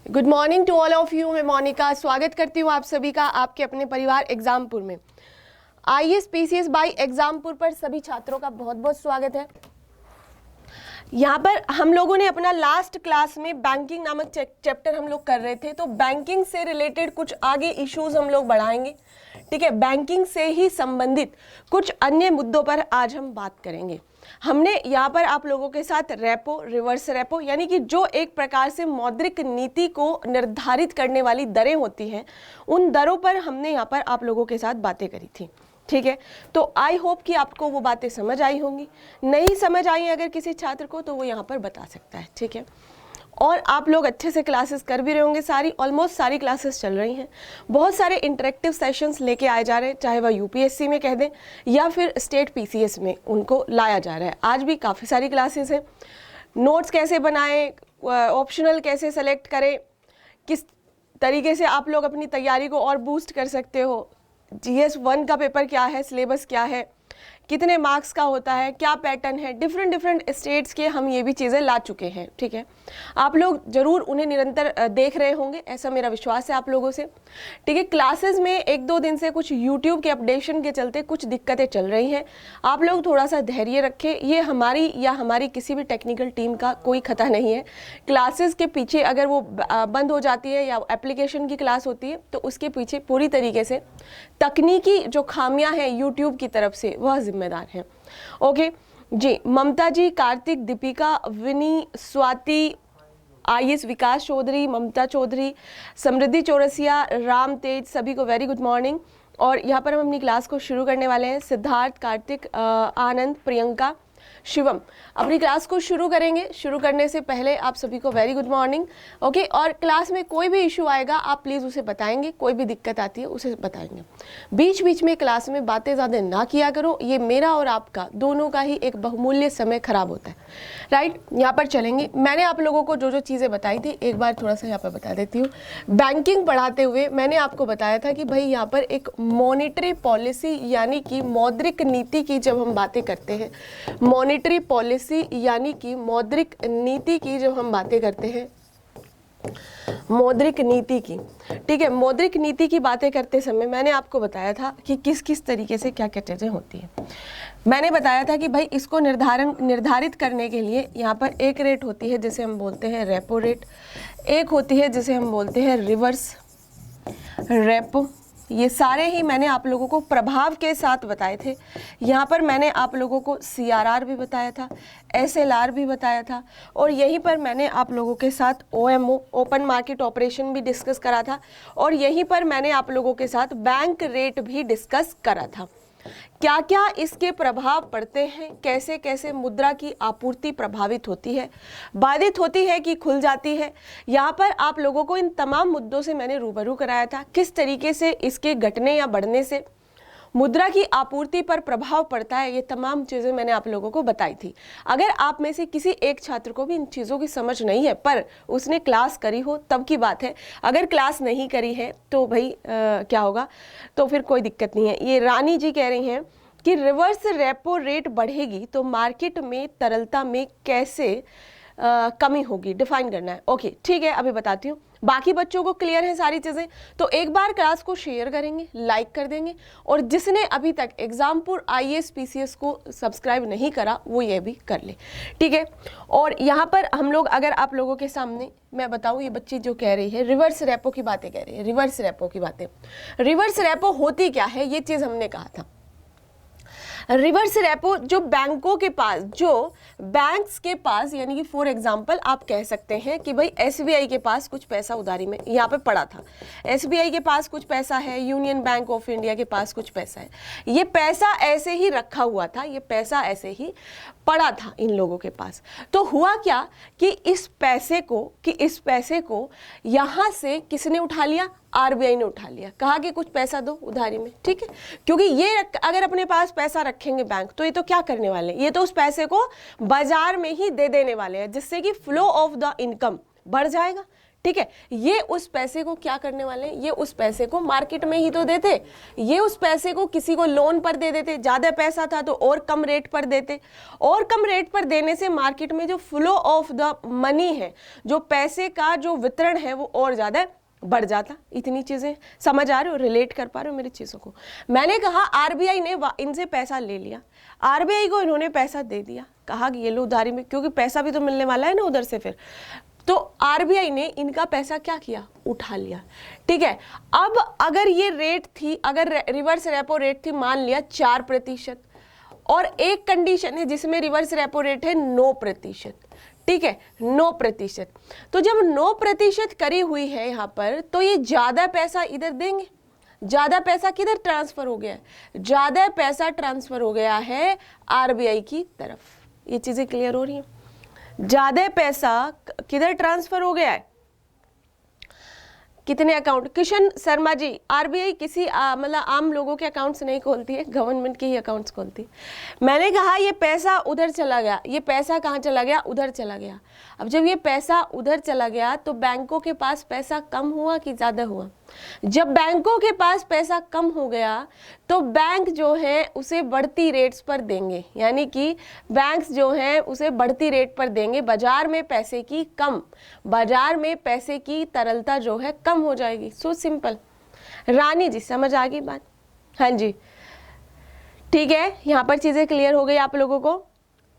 Good morning to all of you. मैं मोनिका स्वागत करती हूँ आप सभी का आपके अपने परिवार एग्जामपुर में। आईएएस पीसीएस बाय एग्जामपुर पर सभी छात्रों का बहुत बहुत स्वागत है। यहाँ पर हम लोगों ने अपना लास्ट क्लास में बैंकिंग नामक चैप्टर हम लोग कर रहे थे, तो बैंकिंग से रिलेटेड कुछ आगे इश्यूज हम लोग बढ़ाएंगे। ठीक है, बैंकिंग से ही संबंधित कुछ अन्य मुद्दों पर आज हम बात करेंगे। हमने यहाँ पर आप लोगों के साथ रेपो, रिवर्स रेपो यानी कि जो एक प्रकार से मौद्रिक नीति को निर्धारित करने वाली दरें होती हैं, उन दरों पर हमने यहाँ पर आप लोगों के साथ बातें करी थी। ठीक है, तो आई होप कि आपको वो बातें समझ आई होंगी। नहीं समझ आई अगर किसी छात्र को तो वो यहाँ पर बता सकता है। ठीक है, और आप लोग अच्छे से क्लासेस कर भी रहे होंगे। ऑलमोस्ट सारी क्लासेस चल रही हैं। बहुत सारे इंटरेक्टिव सेशंस लेके आए जा रहे हैं, चाहे वह यूपीएससी में कह दें या फिर स्टेट पीसीएस में उनको लाया जा रहा है। आज भी काफ़ी सारी क्लासेस हैं। नोट्स कैसे बनाएं, ऑप्शनल कैसे सेलेक्ट करें, किस तरीके से आप लोग अपनी तैयारी को और बूस्ट कर सकते हो, जीएस 1 का पेपर क्या है, सिलेबस क्या है, कितने मार्क्स का होता है, क्या पैटर्न है, डिफरेंट स्टेट्स के हम ये भी चीज़ें ला चुके हैं। ठीक है, आप लोग जरूर उन्हें निरंतर देख रहे होंगे, ऐसा मेरा विश्वास है आप लोगों से। ठीक है, क्लासेस में एक दो दिन से कुछ यूट्यूब के अपडेशन के चलते कुछ दिक्कतें चल रही हैं। आप लोग थोड़ा सा धैर्य रखें, ये हमारी या हमारी किसी भी टेक्निकल टीम का कोई खता नहीं है। क्लासेस के पीछे अगर वो बंद हो जाती है या एप्लीकेशन की क्लास होती है तो उसके पीछे पूरी तरीके से तकनीकी जो खामियां हैं यूट्यूब की तरफ से वह जिम्मेदार है। ओके जी, ममता जी, कार्तिक, दीपिका, विनी, स्वाति, आईएएस विकास चौधरी, ममता चौधरी, समृद्धि चौरसिया, राम तेज, सभी को वेरी गुड मॉर्निंग। और यहाँ पर हम अपनी क्लास को शुरू करने वाले हैं। सिद्धार्थ, कार्तिक, आनंद, प्रियंका, शिवम अपनी क्लास को शुरू करेंगे। शुरू करने से पहले आप सभी को वेरी गुड मॉर्निंग। ओके, और क्लास में कोई भी इशू आएगा आप प्लीज़ उसे बताएंगे, कोई भी दिक्कत आती है उसे बताएंगे। बीच बीच में क्लास में बातें ज़्यादा ना किया करो, ये मेरा और आपका दोनों का ही एक बहुमूल्य समय खराब होता है। राइट, यहाँ पर चलेंगे। मैंने आप लोगों को जो जो चीज़ें बताई थी एक बार थोड़ा सा यहाँ पर बता देती हूँ। बैंकिंग पढ़ाते हुए मैंने आपको बताया था कि भाई यहाँ पर एक मॉनेटरी पॉलिसी यानी कि मौद्रिक नीति की जब हम बातें करते हैं, मॉनेटरी पॉलिसी यानी कि मौद्रिक नीति की जब हम बातें करते हैं, मौद्रिक नीति की, ठीक है, मौद्रिक नीति की बातें करते समय मैंने आपको बताया था कि किस किस तरीके से क्या क्या चीज़ें होती हैं। मैंने बताया था कि भाई इसको निर्धारित करने के लिए यहाँ पर एक रेट होती है जिसे हम बोलते हैं रेपो रेट, एक होती है जिसे हम बोलते हैं रिवर्स रेपो। ये सारे ही मैंने आप लोगों को प्रभाव के साथ बताए थे। यहाँ पर मैंने आप लोगों को सीआरआर भी बताया था, एसएलआर भी बताया था, और यहीं पर मैंने आप लोगों के साथ ओएमओ, ओपन मार्केट ऑपरेशन भी डिस्कस करा था, और यहीं पर मैंने आप लोगों के साथ बैंक रेट भी डिस्कस करा था। क्या क्या इसके प्रभाव पड़ते हैं, कैसे कैसे मुद्रा की आपूर्ति प्रभावित होती है, बाधित होती है कि खुल जाती है। यहाँ पर आप लोगों को इन तमाम मुद्दों से मैंने रूबरू कराया था। किस तरीके से इसके घटने या बढ़ने से मुद्रा की आपूर्ति पर प्रभाव पड़ता है, ये तमाम चीज़ें मैंने आप लोगों को बताई थी। अगर आप में से किसी एक छात्र को भी इन चीज़ों की समझ नहीं है पर उसने क्लास करी हो तब की बात है, अगर क्लास नहीं करी है तो भाई क्या होगा, तो फिर कोई दिक्कत नहीं है। ये रानी जी कह रही हैं कि रिवर्स रेपो रेट बढ़ेगी तो मार्केट में तरलता में कैसे कमी होगी, डिफाइन करना है। ओके ठीक है, अभी बताती हूँ। बाकी बच्चों को क्लियर है सारी चीज़ें, तो एक बार क्लास को शेयर करेंगे, लाइक कर देंगे, और जिसने अभी तक एग्जामपुर आईएएस पीसीएस को सब्सक्राइब नहीं करा वो ये भी कर ले। ठीक है, और यहाँ पर हम लोग अगर आप लोगों के सामने मैं बताऊँ, ये बच्ची जो कह रही है रिवर्स रेपो की बातें कह रही है, रिवर्स रेपो की बातें, रिवर्स रेपो होती क्या है ये चीज़ हमने कहा था। रिवर्स रेपो जो बैंकों के पास, जो बैंक्स के पास, यानी कि फॉर एग्जांपल आप कह सकते हैं कि भाई एसबीआई के पास कुछ पैसा उधारी में यहाँ पे पड़ा था, एसबीआई के पास कुछ पैसा है, यूनियन बैंक ऑफ इंडिया के पास कुछ पैसा है, ये पैसा ऐसे ही रखा हुआ था, ये पैसा ऐसे ही पड़ा था इन लोगों के पास। तो हुआ क्या कि इस पैसे को यहाँ से किसने उठा लिया, आरबीआई ने उठा लिया, कहा कि कुछ पैसा दो उधारी में। ठीक है, क्योंकि ये अगर अपने पास पैसा रखेंगे बैंक तो ये तो क्या करने वाले हैं, ये तो उस पैसे को बाजार में ही दे देने वाले हैं, जिससे कि फ्लो ऑफ द इनकम बढ़ जाएगा। ठीक है, ये उस पैसे को क्या करने वाले हैं, ये उस पैसे को मार्केट में ही तो देते, ये उस पैसे को किसी को लोन पर दे देते, ज्यादा पैसा था तो और कम रेट पर देते, और कम रेट पर देने से मार्केट में जो फ्लो ऑफ द मनी है, जो पैसे का जो वितरण है वो और ज्यादा बढ़ जाता। इतनी चीजें समझ आ रहे हो, रिलेट कर पा रहे हो मेरी चीजों को। मैंने कहा आरबीआई ने इनसे पैसा ले लिया, आरबीआई को इन्होंने पैसा दे दिया, कहा कि ये लो उधारी में, क्योंकि पैसा भी तो मिलने वाला है ना उधर से फिर, तो आरबीआई ने इनका पैसा क्या किया, उठा लिया। ठीक है, अब अगर ये रेट थी, अगर रिवर्स रेपो रेट थी मान लिया 4%, और एक कंडीशन है जिसमें रिवर्स रेपो रेट है 9%, ठीक है 9%, तो जब 9% करी हुई है यहाँ पर, तो ये ज्यादा पैसा इधर देंगे, ज्यादा पैसा किधर ट्रांसफर हो गया है, ज्यादा पैसा ट्रांसफर हो गया है आरबीआई की तरफ। ये चीजें क्लियर हो रही हैं, ज्यादा पैसा किधर ट्रांसफर हो गया है, कितने अकाउंट। किशन शर्मा जी, आरबीआई किसी मतलब आम लोगों के अकाउंट्स नहीं खोलती है, गवर्नमेंट के ही अकाउंट्स खोलती है। मैंने कहा ये पैसा उधर चला गया, ये पैसा कहाँ चला गया, उधर चला गया। अब जब ये पैसा उधर चला गया तो बैंकों के पास पैसा कम हुआ कि ज़्यादा हुआ। जब बैंकों के पास पैसा कम हो गया तो बैंक जो है उसे बढ़ती रेट्स पर देंगे, यानी कि बैंक्स जो हैं उसे बढ़ती रेट पर देंगे। बाजार में पैसे की कम, बाजार में पैसे की तरलता जो है कम हो जाएगी। So simple. रानी जी समझ आ गई बात? हाँ जी ठीक है, यहाँ पर चीज़ें क्लियर हो गई आप लोगों को,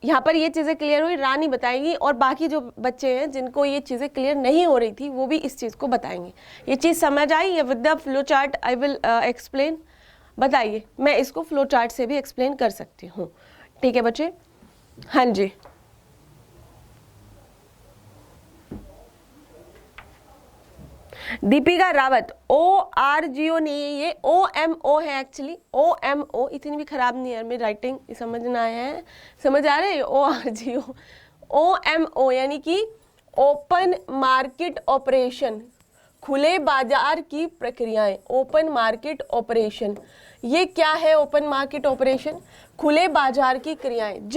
यहाँ पर ये चीज़ें क्लियर हुई, रानी बताएंगी, और बाकी जो बच्चे हैं जिनको ये चीज़ें क्लियर नहीं हो रही थी वो भी इस चीज़ को बताएंगे। ये चीज़ समझ आई? या with the flow chart I will explain. बताइए, मैं इसको फ्लो चार्ट से भी एक्सप्लेन कर सकती हूँ। ठीक है बच्चे? हाँ जी दीपिका रावत, ORGO नहीं है, ये OMO है एक्चुअली। OMO इतनी भी खराब नहीं है मेरी राइटिंग, समझना है, समझ आ रहे हैं? ORGO OMO यानी कि ओपन मार्केट ऑपरेशन, खुले बाजार की प्रक्रियाएं, ओपन मार्केट ऑपरेशन। ये क्या है ओपन मार्केट ऑपरेशन? खुले बाजार की क्रियाएं।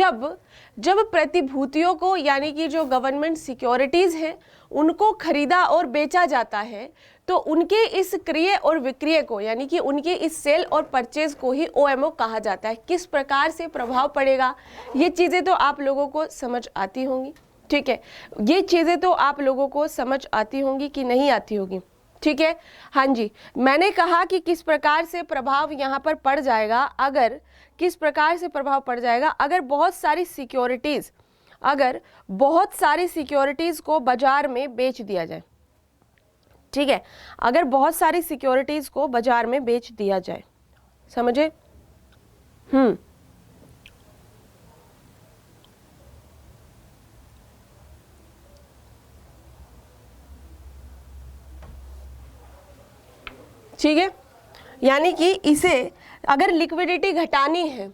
जब प्रतिभूतियों को यानी कि जो गवर्नमेंट सिक्योरिटीज हैं उनको खरीदा और बेचा जाता है तो उनके इस क्रय और विक्रय को यानी कि उनके इस सेल और परचेज को ही OMO कहा जाता है। किस प्रकार से प्रभाव पड़ेगा ये चीज़ें तो आप लोगों को समझ आती होंगी। ठीक है, ये चीज़ें तो आप लोगों को समझ आती होंगी कि नहीं आती होगी? ठीक है, हाँ जी। मैंने कहा कि किस प्रकार से प्रभाव यहाँ पर पड़ जाएगा, अगर किस प्रकार से प्रभाव पड़ जाएगा अगर बहुत सारी सिक्योरिटीज़ को बाजार में बेच दिया जाए। ठीक है, अगर बहुत सारी सिक्योरिटीज़ को बाजार में बेच दिया जाए, समझे? ठीक है, यानी कि इसे अगर लिक्विडिटी घटानी है,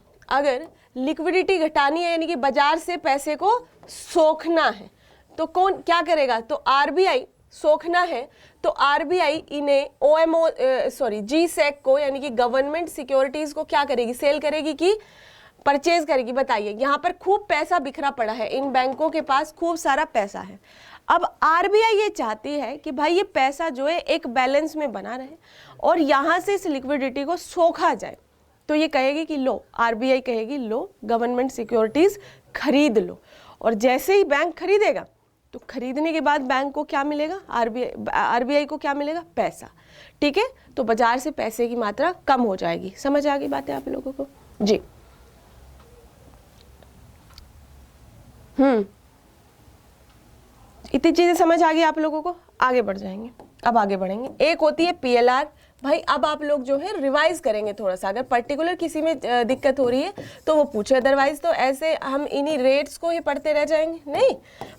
यानी कि बाजार से पैसे को सोखना है तो कौन क्या करेगा? तो आरबीआई सोखना है तो आरबीआई इन्हें GSEC को यानी कि गवर्नमेंट सिक्योरिटीज को क्या करेगी? सेल करेगी कि परचेज करेगी? बताइए। यहाँ पर खूब पैसा बिखरा पड़ा है, इन बैंकों के पास खूब सारा पैसा है। अब आरबीआई ये चाहती है कि भाई ये पैसा जो है एक बैलेंस में बना रहे और यहाँ से इस लिक्विडिटी को सोखा जाए। तो ये कहेगी कि लो, आरबीआई कहेगी लो गवर्नमेंट सिक्योरिटीज खरीद लो, और जैसे ही बैंक खरीदेगा तो खरीदने के बाद बैंक को क्या मिलेगा? आरबीआई को क्या मिलेगा? पैसा। ठीक है, तो बाजार से पैसे की मात्रा कम हो जाएगी। समझ आ गई बातें आप लोगों को? जी इतनी चीजें समझ आ गई आप लोगों को? आगे बढ़ जाएंगे, अब आगे बढ़ेंगे। एक होती है PLR। भाई अब आप लोग जो है रिवाइज करेंगे थोड़ा सा, अगर पर्टिकुलर किसी में दिक्कत हो रही है तो वो पूछे, अदरवाइज तो ऐसे हम इन्हीं रेट्स को ही पढ़ते रह जाएंगे। नहीं,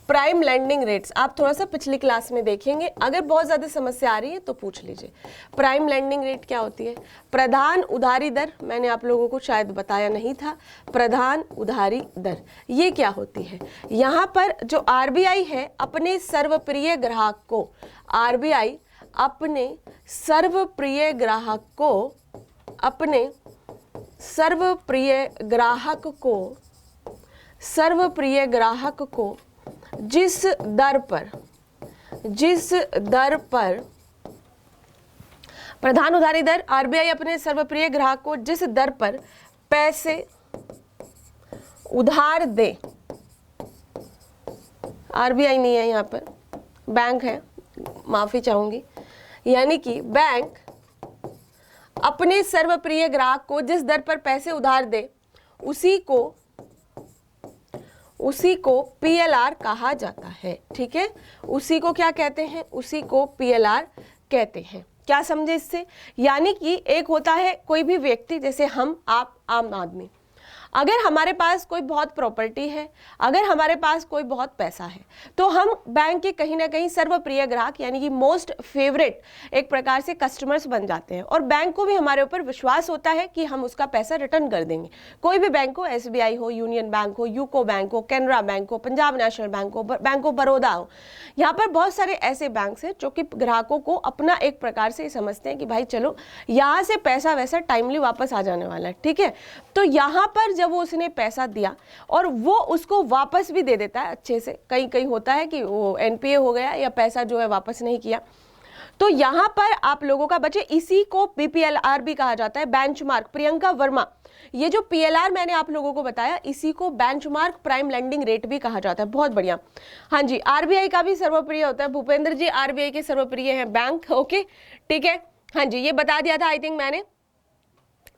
प्राइम लैंडिंग रेट्स आप थोड़ा सा पिछली क्लास में देखेंगे, अगर बहुत ज़्यादा समस्या आ रही है तो पूछ लीजिए। प्राइम लैंडिंग रेट क्या होती है? प्रधान उधारी दर, मैंने आप लोगों को शायद बताया नहीं था। प्रधान उधारी दर ये क्या होती है? यहाँ पर जो आरबीआई है अपने सर्वप्रिय ग्राहक को, आरबीआई अपने सर्वप्रिय ग्राहक को जिस जिस दर पर प्रधान उधारी दर, आरबीआई अपने सर्वप्रिय ग्राहक को जिस दर पर पैसे उधार दे, आरबीआई नहीं है यहाँ पर, बैंक है, माफी चाहूंगी, यानी कि बैंक अपने सर्वप्रिय ग्राहक को जिस दर पर पैसे उधार दे उसी को पीएलआर कहा जाता है। ठीक है, उसी को क्या कहते हैं? उसी को पीएलआर कहते हैं। क्या समझे इससे? यानी कि एक होता है कोई भी व्यक्ति, जैसे हम, आप, आम आदमी, अगर हमारे पास कोई बहुत प्रॉपर्टी है, अगर हमारे पास कोई बहुत पैसा है, तो हम बैंक के कहीं ना कहीं सर्वप्रिय ग्राहक यानी कि मोस्ट फेवरेट एक प्रकार से कस्टमर्स बन जाते हैं, और बैंक को भी हमारे ऊपर विश्वास होता है कि हम उसका पैसा रिटर्न कर देंगे। कोई भी बैंक हो, एसबीआई हो, यूनियन बैंक हो, यूको बैंक हो, कैनरा बैंक हो, पंजाब नेशनल बैंक हो, बैंक ऑफ बड़ौदा हो, यहाँ पर बहुत सारे ऐसे बैंक हैं जो कि ग्राहकों को अपना एक प्रकार से समझते हैं कि भाई चलो यहाँ से पैसा वैसा टाइमली वापस आ जाने वाला है। ठीक है, तो यहाँ पर जब वो उसने पैसा दिया और वो उसको वापस भी दे देता है अच्छे से, कहीं होता है कि वो एनपीए हो गया या पैसा जो है वापस नहीं किया, तो यहाँ पर आप लोगों का बचे, इसी को बीपीएलआर भी कहा जाता है, बेंचमार्क। प्रियंका वर्मा, ये जो पीएलआर मैंने आप लोगों को बताया, इसी को बेंचमार्क प्राइम लेंडिंग रेट भी कहा जाता है। बहुत बढ़िया। हाँ जी, आरबीआई का भी सर्वप्रिय होता है। भूपेंद्र जी आरबीआई के सर्वप्रिय हैं बैंक। ओके, ठीक है, हाँ जी, ये बता दिया था आई थिंक मैंने।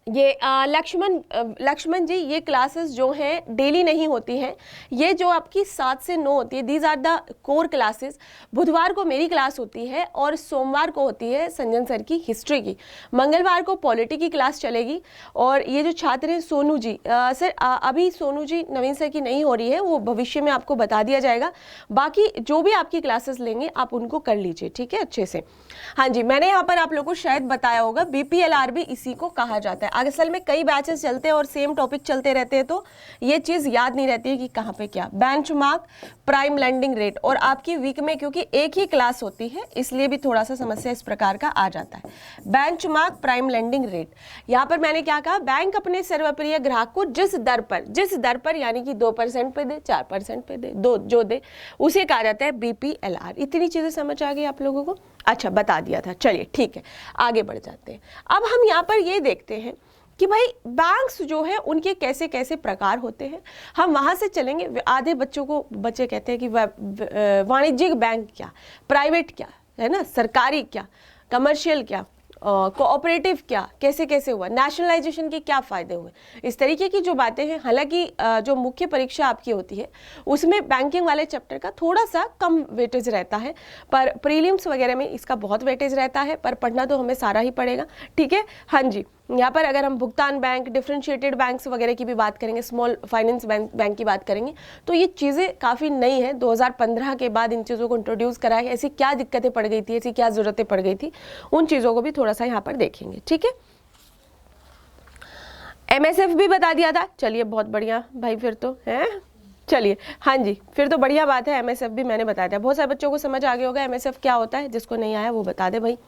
ये लक्ष्मण जी, ये क्लासेस जो हैं डेली नहीं होती हैं, ये जो आपकी 7 से 9 होती है, these are the core classes. बुधवार को मेरी क्लास होती है और सोमवार को होती है संजन सर की हिस्ट्री की, मंगलवार को पॉलिटी की क्लास चलेगी। और ये जो छात्र हैं सोनू जी, सर अभी सोनू जी नवीन सर की नहीं हो रही है, वो भविष्य में आपको बता दिया जाएगा। बाकी जो भी आपकी क्लासेस लेंगे आप उनको कर लीजिए, ठीक है, अच्छे से। हाँ जी, मैंने यहाँ पर आप लोगों को शायद बताया होगा, बीपीएलआर भी इसी को कहा जाता है। असल में कई बैचेस चलते हैं और सेम टॉपिक चलते रहते हैं, तो ये चीज़ याद नहीं रहती है कि कहाँ पे क्या। बेंचमार्क प्राइम लेंडिंग रेट, और आपकी वीक में क्योंकि एक ही क्लास होती है इसलिए भी थोड़ा सा समस्या इस प्रकार का आ जाता है। बेंचमार्क प्राइम लेंडिंग रेट, यहाँ पर मैंने क्या कहा, बैंक अपने सर्वप्रिय ग्राहक को जिस दर पर यानी कि 2% पे दे, 4% पे दे, जो दे, उसे कहा जाता है बीपीएलआर। इतनी चीजें समझ आ गई आप लोगों को? अच्छा, बता दिया था। चलिए ठीक है, आगे बढ़ जाते हैं। अब हम यहाँ पर ये देखते हैं कि भाई बैंक्स जो है उनके कैसे कैसे प्रकार होते हैं। हम वहाँ से चलेंगे। आधे बच्चे कहते हैं कि वाणिज्यिक बैंक क्या, प्राइवेट क्या है ना, सरकारी क्या, कमर्शियल क्या, कोऑपरेटिव क्या, कैसे कैसे हुआ, नेशनलाइजेशन के क्या फ़ायदे हुए, इस तरीके की जो बातें हैं। हालांकि जो मुख्य परीक्षा आपकी होती है उसमें बैंकिंग वाले चैप्टर का थोड़ा सा कम वेटेज रहता है, पर प्रीलिम्स वगैरह में इसका बहुत वेटेज रहता है, पर पढ़ना तो हमें सारा ही पड़ेगा। ठीक है, हाँ जी, यहाँ पर अगर हम भुगतान बैंक, डिफरेंशिएटेड बैंक्स वगैरह की भी बात करेंगे, स्मॉल फाइनेंस बैंक की बात करेंगे, तो ये चीज़ें काफ़ी नई हैं। 2015 के बाद इन चीज़ों को इंट्रोड्यूस करा है। ऐसी क्या दिक्कतें पड़ गई थी, ऐसी क्या ज़रूरतें पड़ गई थी, उन चीज़ों को भी थोड़ा सा यहाँ पर देखेंगे। ठीक है, एमएसएफ भी बता दिया था। चलिए, बहुत बढ़िया भाई, फिर तो है। चलिए, हाँ जी, फिर तो बढ़िया बात है, एमएसएफ भी मैंने बता दिया। बहुत सारे बच्चों को समझ आ गया होगा एमएसएफ क्या होता है। जिसको नहीं आया वो बता दे भाई,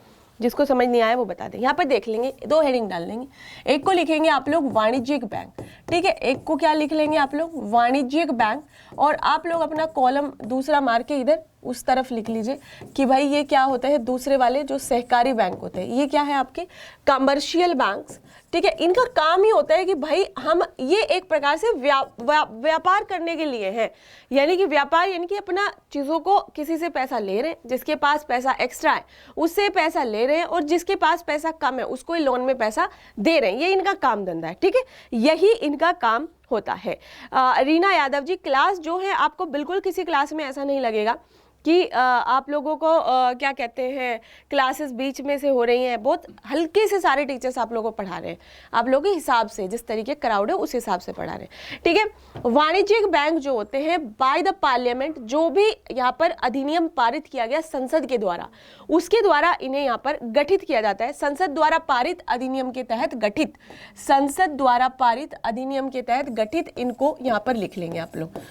जिसको समझ नहीं आया वो बता दें। यहाँ पर देख लेंगे, 2 हेडिंग डाल लेंगे। एक को लिखेंगे आप लोग वाणिज्यिक बैंक, ठीक है, एक को क्या लिख लेंगे आप लोग, वाणिज्यिक बैंक। और आप लोग अपना कॉलम दूसरा मार के इधर उस तरफ लिख लीजिए कि भाई ये क्या होता है, दूसरे वाले जो सहकारी बैंक होते हैं, ये क्या है आपके कमर्शियल बैंक्स। ठीक है, इनका काम ही होता है कि भाई हम ये एक प्रकार से व्यापार करने के लिए है, यानी कि व्यापार यानी कि अपना चीज़ों को किसी से पैसा ले रहे हैं, जिसके पास पैसा एक्स्ट्रा है उससे पैसा ले रहे हैं, और जिसके पास पैसा कम है उसको लोन में पैसा दे रहे हैं। ये इनका काम धंधा है। ठीक है, यही इनका काम होता है। रीना यादव जी, क्लास जो है आपको बिल्कुल किसी क्लास में ऐसा नहीं लगेगा कि आप लोगों को क्या कहते हैं, क्लासेस बीच में से हो रही हैं। बहुत हल्के से सारे टीचर्स आप लोगों को पढ़ा रहे हैं, आप लोगों के हिसाब से, जिस तरीके क्राउड है उस हिसाब से पढ़ा रहे हैं। ठीक है, वाणिज्यिक बैंक जो होते हैं बाय द पार्लियामेंट, जो भी यहाँ पर अधिनियम पारित किया गया संसद के द्वारा, उसके द्वारा इन्हें यहाँ पर गठित किया जाता है। संसद द्वारा पारित अधिनियम के तहत गठित, संसद द्वारा पारित अधिनियम के तहत गठित, इनको यहाँ पर लिख लेंगे आप लोग।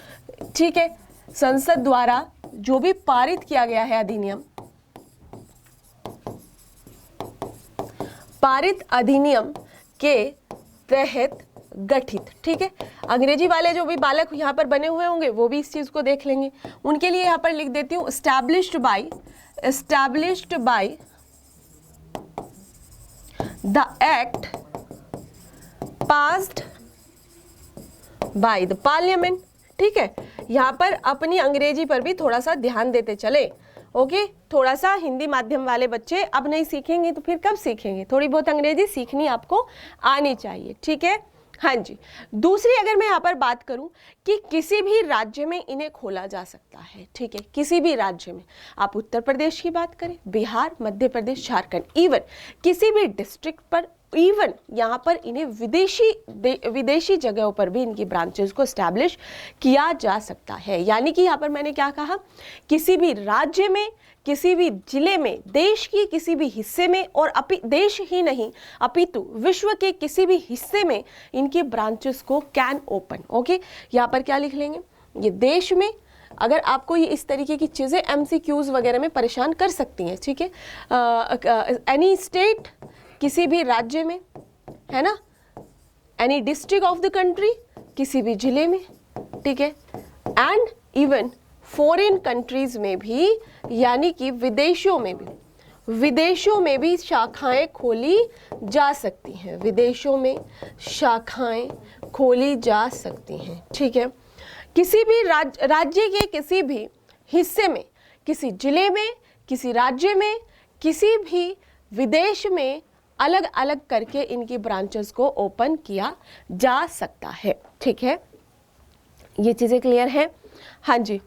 ठीक है, संसद द्वारा जो भी पारित किया गया है अधिनियम, पारित अधिनियम के तहत गठित। ठीक है, अंग्रेजी वाले जो भी बालक यहाँ पर बने हुए होंगे वो भी इस चीज को देख लेंगे। उनके लिए यहाँ पर लिख देती हूँ, established bye established by the act passed by the parliament। ठीक है, यहाँ पर अपनी अंग्रेजी पर भी थोड़ा सा ध्यान देते चले। ओके, थोड़ा सा हिंदी माध्यम वाले बच्चे अब नहीं सीखेंगे तो फिर कब सीखेंगे? थोड़ी बहुत अंग्रेजी सीखनी आपको आनी चाहिए। ठीक है, हाँ जी। दूसरी अगर मैं यहाँ पर बात करूँ कि किसी भी राज्य में इन्हें खोला जा सकता है। ठीक है, किसी भी राज्य में, आप उत्तर प्रदेश की बात करें, बिहार, मध्य प्रदेश, झारखंड, इवन किसी भी डिस्ट्रिक्ट पर, इवन यहाँ पर इन्हें विदेशी जगहों पर भी इनकी ब्रांचेस को एस्टैब्लिश किया जा सकता है। यानी कि यहाँ पर मैंने क्या कहा, किसी भी राज्य में, किसी भी जिले में, देश की किसी भी हिस्से में, और देश ही नहीं अपितु विश्व के किसी भी हिस्से में इनकी ब्रांचेस को कैन ओपन। ओके, यहाँ पर क्या लिख लेंगे, ये देश में, अगर आपको ये इस तरीके की चीज़ें MCQs वगैरह में परेशान कर सकती हैं। ठीक है, एनी स्टेट, किसी भी राज्य में, है ना, any district of the country, किसी भी जिले में। ठीक है, एंड इवन फॉरेन कंट्रीज में भी, यानी कि विदेशों में भी शाखाएं खोली जा सकती हैं। विदेशों में शाखाएं खोली जा सकती हैं। ठीक है, किसी भी राज्य के किसी भी हिस्से में, किसी जिले में, किसी राज्य में, किसी भी विदेश में अलग अलग करके इनकी ब्रांचेस को ओपन किया जा सकता है। ठीक है, ये चीज़ें क्लियर हैं? हाँ जी,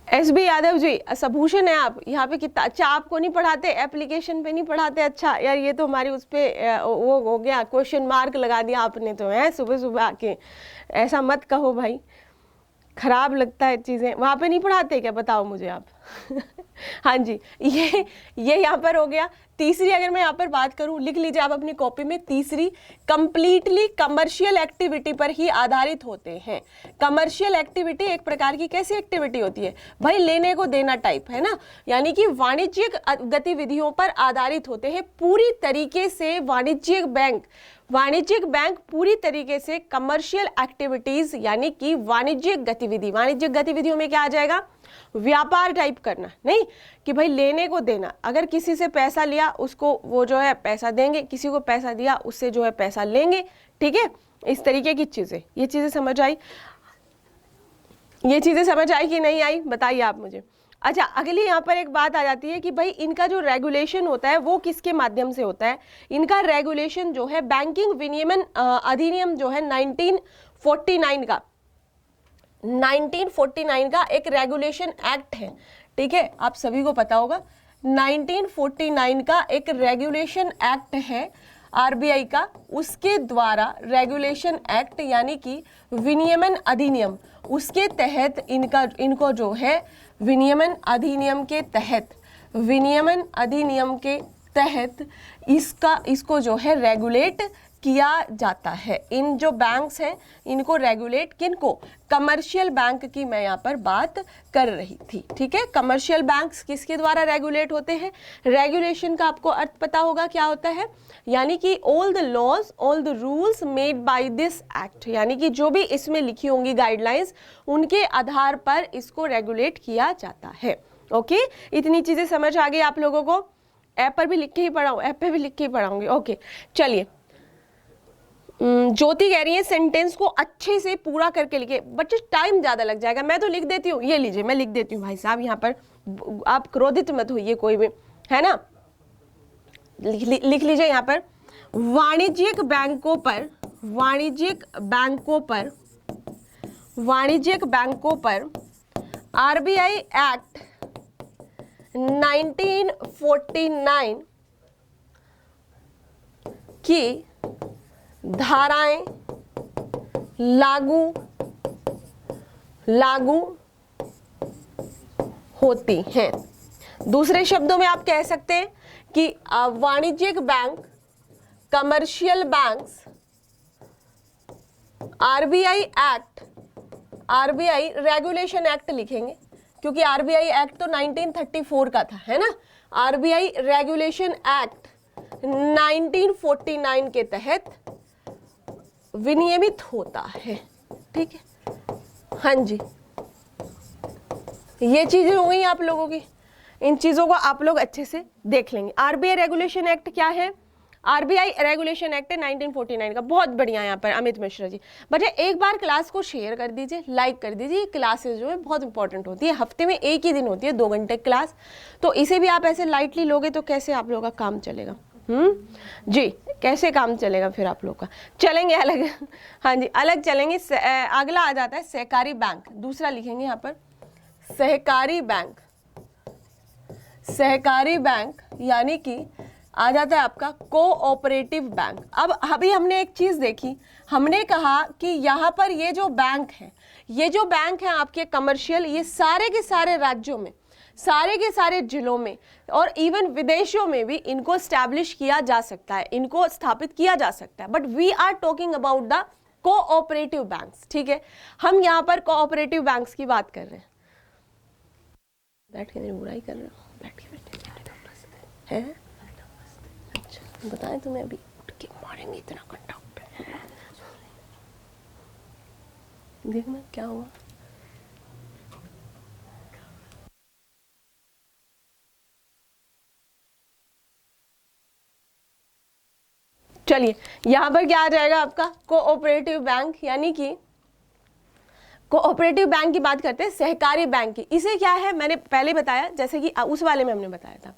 SB यादव जी, सभूषण है आप यहाँ पे। कितना अच्छा, आपको नहीं पढ़ाते, एप्लीकेशन पे नहीं पढ़ाते? अच्छा यार, ये तो हमारी उस पे वो हो गया, क्वेश्चन मार्क लगा दिया आपने तो, है सुबह सुबह आके। ऐसा मत कहो भाई, खराब लगता है चीज़ें। वहाँ पे नहीं पढ़ाते क्या, बताओ मुझे आप। हाँ जी, ये यहाँ पर हो गया। तीसरी अगर मैं यहाँ पर बात करूँ, लिख लीजिए आप अपनी कॉपी में, तीसरी कंप्लीटली कमर्शियल एक्टिविटी पर ही आधारित होते हैं। कमर्शियल एक्टिविटी एक प्रकार की कैसी एक्टिविटी होती है भाई, लेने को देना टाइप, है ना, यानी कि वाणिज्यिक गतिविधियों पर आधारित होते हैं पूरी तरीके से। वाणिज्यिक बैंक पूरी तरीके से कमर्शियल एक्टिविटीज, यानी कि वाणिज्यिक गतिविधियों में क्या आ जाएगा, व्यापार टाइप करना, नहीं कि भाई लेने को देना। अगर किसी से पैसा लिया उसको वो जो है पैसा देंगे, किसी को पैसा दिया उससे जो है पैसा लेंगे। ठीक है, इस तरीके की चीजें, ये चीजें समझ आई? ये चीजें समझ आई कि नहीं आई, बताइए आप मुझे। अच्छा, अगली यहाँ पर एक बात आ जाती है कि भाई इनका जो रेगुलेशन होता है वो किसके माध्यम से होता है? इनका रेगुलेशन जो है बैंकिंग विनियमन अधिनियम जो है 1949 का एक रेगुलेशन एक्ट है। ठीक है, आप सभी को पता होगा, 1949 का एक रेगुलेशन एक्ट है RBI का, उसके द्वारा रेगुलेशन एक्ट यानी कि विनियमन अधिनियम, उसके तहत इनको जो है विनियमन अधिनियम के तहत इसको जो है रेगुलेट किया जाता है। इन जो बैंक्स हैं इनको रेगुलेट, किनको? कमर्शियल बैंक की मैं यहाँ पर बात कर रही थी। ठीक है, कमर्शियल बैंक्स किसके द्वारा रेगुलेट होते हैं? रेगुलेशन का आपको अर्थ पता होगा क्या होता है, यानी कि all the laws, all the rules made by this act, यानी कि जो भी इसमें लिखी होंगी गाइडलाइंस, उनके आधार पर इसको रेगुलेट किया जाता है। ओके, इतनी चीजें समझ आ गई आप लोगों को? ऐप पर भी लिख के ही पढ़ाऊँ, ऐप पे भी लिख के ही पढ़ाऊंगी। ओके, चलिए। ज्योति कह रही है सेंटेंस को अच्छे से पूरा करके लिखे, बच्चे टाइम ज्यादा लग जाएगा, मैं तो लिख देती हूँ। ये लीजिए, मैं लिख देती हूँ भाई साहब, यहाँ पर आप क्रोधित मत होइए कोई भी, है ना। लिख लीजिए यहाँ पर, वाणिज्यिक बैंकों पर RBI एक्ट 1949 की धाराएं लागू होती हैं। दूसरे शब्दों में आप कह सकते हैं कि वाणिज्यिक bank, commercial banks, RBI regulation act लिखेंगे क्योंकि RBI एक्ट तो 1934 का था, है ना। RBI रेगुलेशन एक्ट 1949 के तहत विनियमित होता है। ठीक है, हाँ जी, ये चीजें हो गई आप लोगों की, इन चीजों को आप लोग अच्छे से देख लेंगे। आरबीआई रेगुलेशन एक्ट क्या है? आरबीआई रेगुलेशन एक्ट है 1949 का, बहुत बढ़िया यहाँ पर अमित मिश्रा जी। बच्चे एक बार क्लास को शेयर कर दीजिए, लाइक कर दीजिए। क्लासेस जो है बहुत इंपॉर्टेंट होती है, हफ्ते में एक ही दिन होती है 2 घंटे क्लास, तो इसे भी आप ऐसे लाइटली लोगे तो कैसे आप लोगों का काम चलेगा? जी, कैसे काम चलेगा फिर आप लोग का? चलेंगे अलग हाँ जी, अलग चलेंगे। अगला आ जाता है सहकारी बैंक, दूसरा लिखेंगे यहाँ पर सहकारी बैंक। सहकारी बैंक यानी कि आ जाता है आपका कोऑपरेटिव बैंक। अब अभी हमने एक चीज देखी, हमने कहा कि यहाँ पर ये जो बैंक है, ये जो बैंक है आपके कमर्शियल, ये सारे के सारे राज्यों में, सारे के सारे जिलों में और इवन विदेशों में भी इनको स्टैब्लिश किया जा सकता है, इनको स्थापित किया जा सकता है। But we are talking about the cooperative banks, ठीक है? हम यहाँ पर कोऑपरेटिव बैंक्स की बात कर रहे हैं। बैठ के मेरी बुराई कर रहे हो? बैठ के है? अच्छा, बताएं तुम्हें अभी उठ के मारेंगे इतना घंटा पे, देखना क्या हुआ। चलिए, यहां पर क्या आ जाएगा आपका कोऑपरेटिव बैंक, यानी कि कोऑपरेटिव बैंक की बात करते हैं, सहकारी बैंक की। इसे क्या है, मैंने पहले बताया, जैसे कि उस वाले में हमने बताया था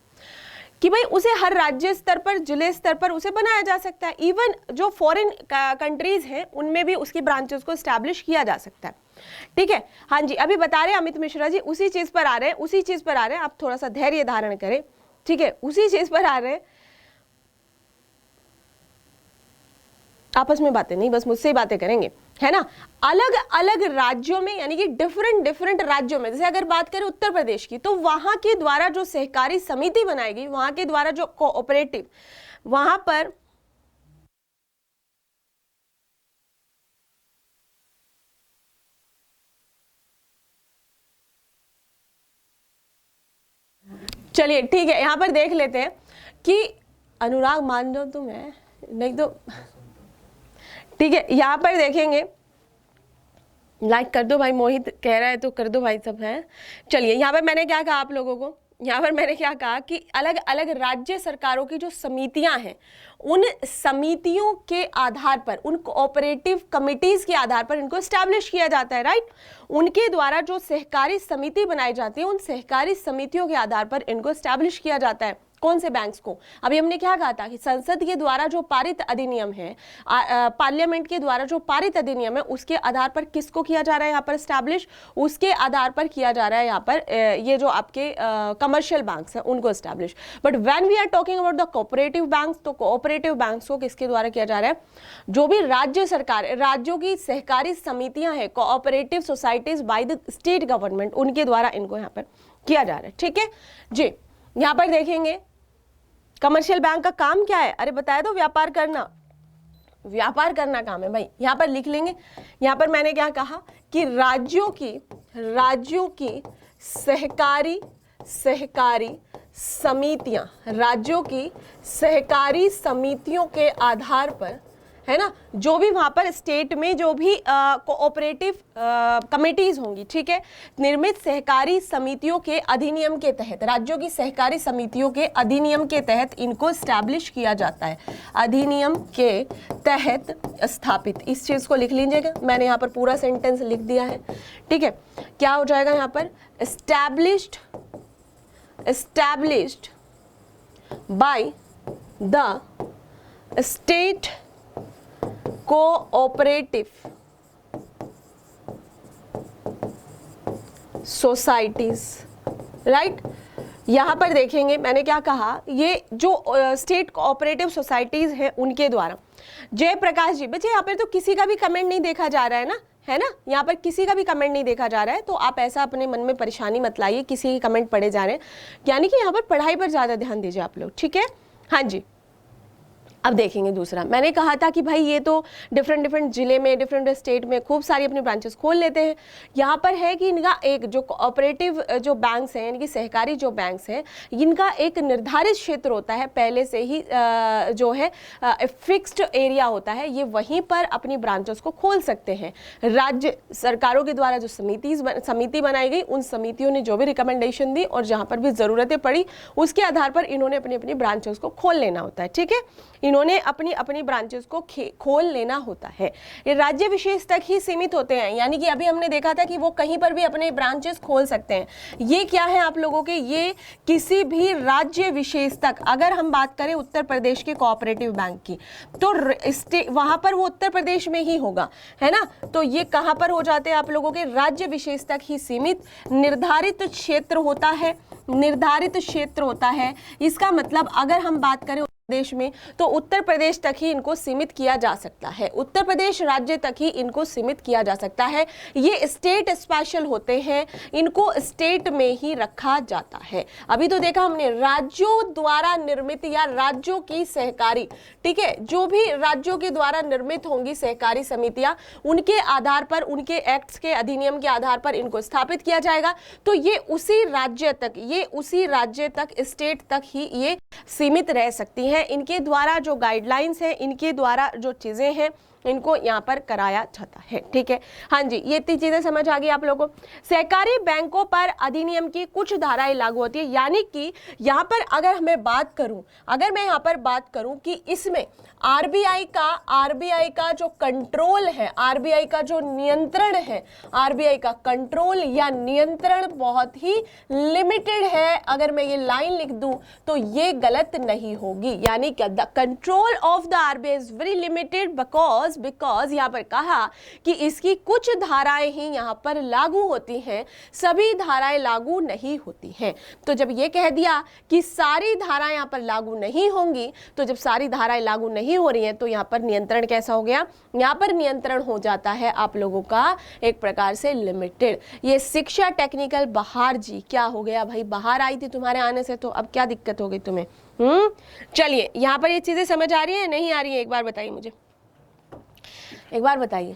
कि भाई उसे हर राज्य स्तर पर, जिले स्तर पर उसे बनाया जा सकता है। इवन जो फॉरेन कंट्रीज हैं उनमें भी उसकी ब्रांचेस को स्टैब्लिश किया जा सकता है, ठीक है? हाँ जी, अभी बता रहे हैं अमित मिश्रा जी, उसी चीज पर आ रहे हैं, उसी चीज पर आ रहे हैं। आप थोड़ा सा धैर्य धारण करें, ठीक है? उसी चीज पर आ रहे हैं, आपस में बातें नहीं, बस मुझसे ही बातें करेंगे, है ना? अलग अलग राज्यों में, यानी कि डिफरेंट राज्यों में, जैसे अगर बात करें उत्तर प्रदेश की, तो वहां के द्वारा जो सहकारी समिति बनाएगी, वहां के द्वारा जो कोऑपरेटिव, वहां पर चलिए ठीक है, यहां पर देख लेते हैं कि अनुराग मान लो तुम है, नहीं तो ठीक है। यहां पर देखेंगे, लाइक कर दो भाई, मोहित कह रहा है तो कर दो भाई सब, हैं? चलिए, यहाँ पर मैंने क्या कहा आप लोगों को, यहाँ पर मैंने क्या कहा कि अलग अलग राज्य सरकारों की जो समितियां हैं, उन समितियों के आधार पर, उन कोऑपरेटिव कमिटीज के आधार पर इनको स्टैब्लिश किया जाता है, राइट? उनके द्वारा जो सहकारी समिति बनाई जाती है, उन सहकारी समितियों के आधार पर इनको स्टैब्लिश किया जाता है। कौन से बैंक्स को? अभी हमने क्या कहा था कि संसद के द्वारा जो पारित अधिनियम है, पार्लियामेंट के द्वारा जो पारित अधिनियम है, उसके आधार पर किसको किया जा रहा है यहाँ पर स्टैब्लिश? उसके आधार पर किया जा रहा है यहाँ पर ये जो आपके कमर्शियल बैंक्स हैं उनको establish. But when we are talking about the cooperative banks, तो कोऑपरेटिव बैंक्स को किसके द्वारा किया जा रहा है? जो भी राज्य सरकार, राज्यों की सहकारी समितियां हैं, cooperative societies by the state government, उनके द्वारा इनको यहाँ पर किया जा रहा है, ठीक है जी? यहाँ पर देखेंगे कमर्शियल बैंक का काम क्या है? अरे बताया तो, व्यापार करना, व्यापार करना काम है भाई। यहाँ पर लिख लेंगे, यहाँ पर मैंने क्या कहा कि राज्यों की सहकारी समितियां, राज्यों की सहकारी समितियों के आधार पर, है ना, जो भी वहां पर स्टेट में जो भी कोऑपरेटिव कमिटीज होंगी, ठीक है, निर्मित सहकारी समितियों के अधिनियम के तहत, राज्यों की सहकारी समितियों के अधिनियम के तहत इनको स्टैब्लिश किया जाता है, अधिनियम के तहत स्थापित। इस चीज को लिख लीजिएगा, मैंने यहाँ पर पूरा सेंटेंस लिख दिया है, ठीक है? क्या हो जाएगा यहाँ पर? established by the state cooperative societies, right? यहां पर देखेंगे मैंने क्या कहा, ये जो स्टेट कोऑपरेटिव सोसाइटीज हैं उनके द्वारा। जयप्रकाश जी, बच्चे यहाँ पर तो किसी का भी कमेंट नहीं देखा जा रहा है ना, है ना? यहाँ पर किसी का भी कमेंट नहीं देखा जा रहा है, तो आप ऐसा अपने मन में परेशानी मत लाइए, किसी के कमेंट पढ़े जा रहे हैं, यानी कि यहाँ पर पढ़ाई पर ज्यादा ध्यान दीजिए आप लोग, ठीक है? हाँ जी, अब देखेंगे दूसरा, मैंने कहा था कि भाई ये तो डिफरेंट जिले में, डिफरेंट स्टेट में खूब सारी अपने ब्रांचेस खोल लेते हैं। यहाँ पर है कि इनका एक जो कोऑपरेटिव जो बैंक्स हैं, यानी कि सहकारी जो बैंक्स हैं, इनका एक निर्धारित क्षेत्र होता है, पहले से ही जो है फिक्स्ड एरिया होता है, ये वहीं पर अपनी ब्रांचेस को खोल सकते हैं। राज्य सरकारों के द्वारा जो समिति बनाई गई, उन समितियों ने जो भी रिकमेंडेशन दी और जहाँ पर भी ज़रूरतें पड़ी उसके आधार पर इन्होंने अपनी अपनी ब्रांचेस को खोल लेना होता है। ठीक है, इन्होंने अपनी अपनी ब्रांचेस को खोल लेना होता है। ये राज्य विशेष तक ही सीमित होते हैं, यानी कि अभी हमने देखा था कि वो कहीं पर भी अपने ब्रांचेस खोल सकते हैं। ये क्या है आप लोगों के, ये किसी भी राज्य विशेष तक। अगर हम बात करें उत्तर प्रदेश के कोऑपरेटिव बैंक की, तो वहां पर वो उत्तर प्रदेश में ही होगा, है ना। तो ये कहां पर हो जाते हैं आप लोगों के, राज्य विशेष तक ही सीमित, निर्धारित क्षेत्र होता है, निर्धारित क्षेत्र होता है। इसका मतलब अगर हम बात करें देश में, तो उत्तर प्रदेश तक ही इनको सीमित किया जा सकता है, उत्तर प्रदेश राज्य तक ही इनको सीमित किया जा सकता है। ये स्टेट स्पेशल होते हैं, इनको स्टेट में ही रखा जाता है। अभी तो देखा हमने राज्यों द्वारा निर्मित या राज्यों की सहकारी, ठीक है, जो भी राज्यों के द्वारा निर्मित होंगी सहकारी समितियां, उनके आधार पर, उनके एक्ट्स के अधिनियम के आधार पर इनको स्थापित किया जाएगा। तो ये उसी राज्य तक, ये उसी राज्य तक, स्टेट तक ही ये सीमित रह सकती है। इनके द्वारा जो गाइडलाइंस है, इनके द्वारा जो चीजें हैं, इनको यहाँ पर कराया जाता है। ठीक है, हाँ जी, ये इतनी चीजें समझ आ गई आप लोगों को। सहकारी बैंकों पर अधिनियम की कुछ धाराएं लागू होती है, यानी कि यहाँ पर अगर मैं बात करूं, अगर मैं यहाँ पर बात करूं कि इसमें आरबीआई का जो कंट्रोल है, आरबीआई का जो नियंत्रण है, आरबीआई का कंट्रोल या नियंत्रण बहुत ही लिमिटेड है। अगर मैं ये लाइन लिख दूं तो ये गलत नहीं होगी, यानी कि the control of the RBI is very limited because यहाँ पर कहा कि इसकी कुछ धाराएं ही यहाँ पर लागू होती हैं, सभी धाराएं लागू नहीं होती हैं। तो जब ये कह दिया कि सारी धाराएं यहाँ पर लागू नहीं होंगी, तो जब सारी धाराएं लागू नहीं हो रही हैं, तो यहाँ पर नियंत्रण कैसा हो गया, यहाँ पर नियंत्रण हो जाता है आप लोगों का एक प्रकार से लिमिटेड। ये शिक्षा टेक्निकल बाहर जी, क्या हो गया भाई, बाहर आई थी तुम्हारे आने से, तो अब क्या दिक्कत हो गई तुम्हें? चलिए, यहाँ पर ये चीजें समझ आ रही है, नहीं आ रही है, एक बार बताइए मुझे, एक बार बताइए।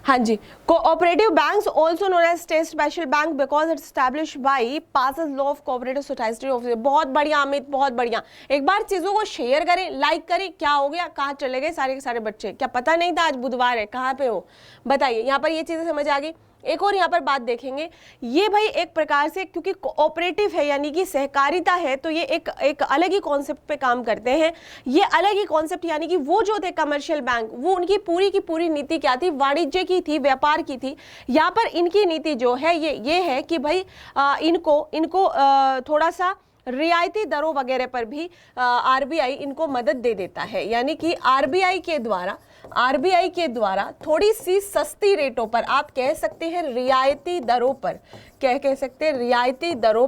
हाँ जी, cooperative banks also known as state special bank because it's established by passes law of cooperative society of. बहुत बढ़िया अमित, बहुत बढ़िया। एक बार चीजों को शेयर करें, लाइक करें। क्या हो गया, कहाँ चले गए सारे के सारे बच्चे? क्या पता नहीं था आज बुधवार है? कहाँ पे हो बताइए। यहाँ पर ये चीजें समझ आ गई। एक और यहाँ पर बात देखेंगे, ये भाई एक प्रकार से क्योंकि कोऑपरेटिव है यानी कि सहकारिता है, तो ये एक अलग ही कॉन्सेप्ट पे काम करते हैं। ये अलग ही कॉन्सेप्ट, यानी कि वो जो थे कमर्शियल बैंक, वो उनकी पूरी की पूरी नीति क्या थी, वाणिज्य की थी, व्यापार की थी। यहाँ पर इनकी नीति जो है ये है कि भाई इनको थोड़ा सा रियायती दरों वगैरह पर भी आरबीआई इनको मदद दे देता है, यानी कि आरबीआई के द्वारा थोड़ी सी सस्ती रेटों पर, आप कह सकते हैं रियायती दरों पर, कह सकते हैं रियायती दरों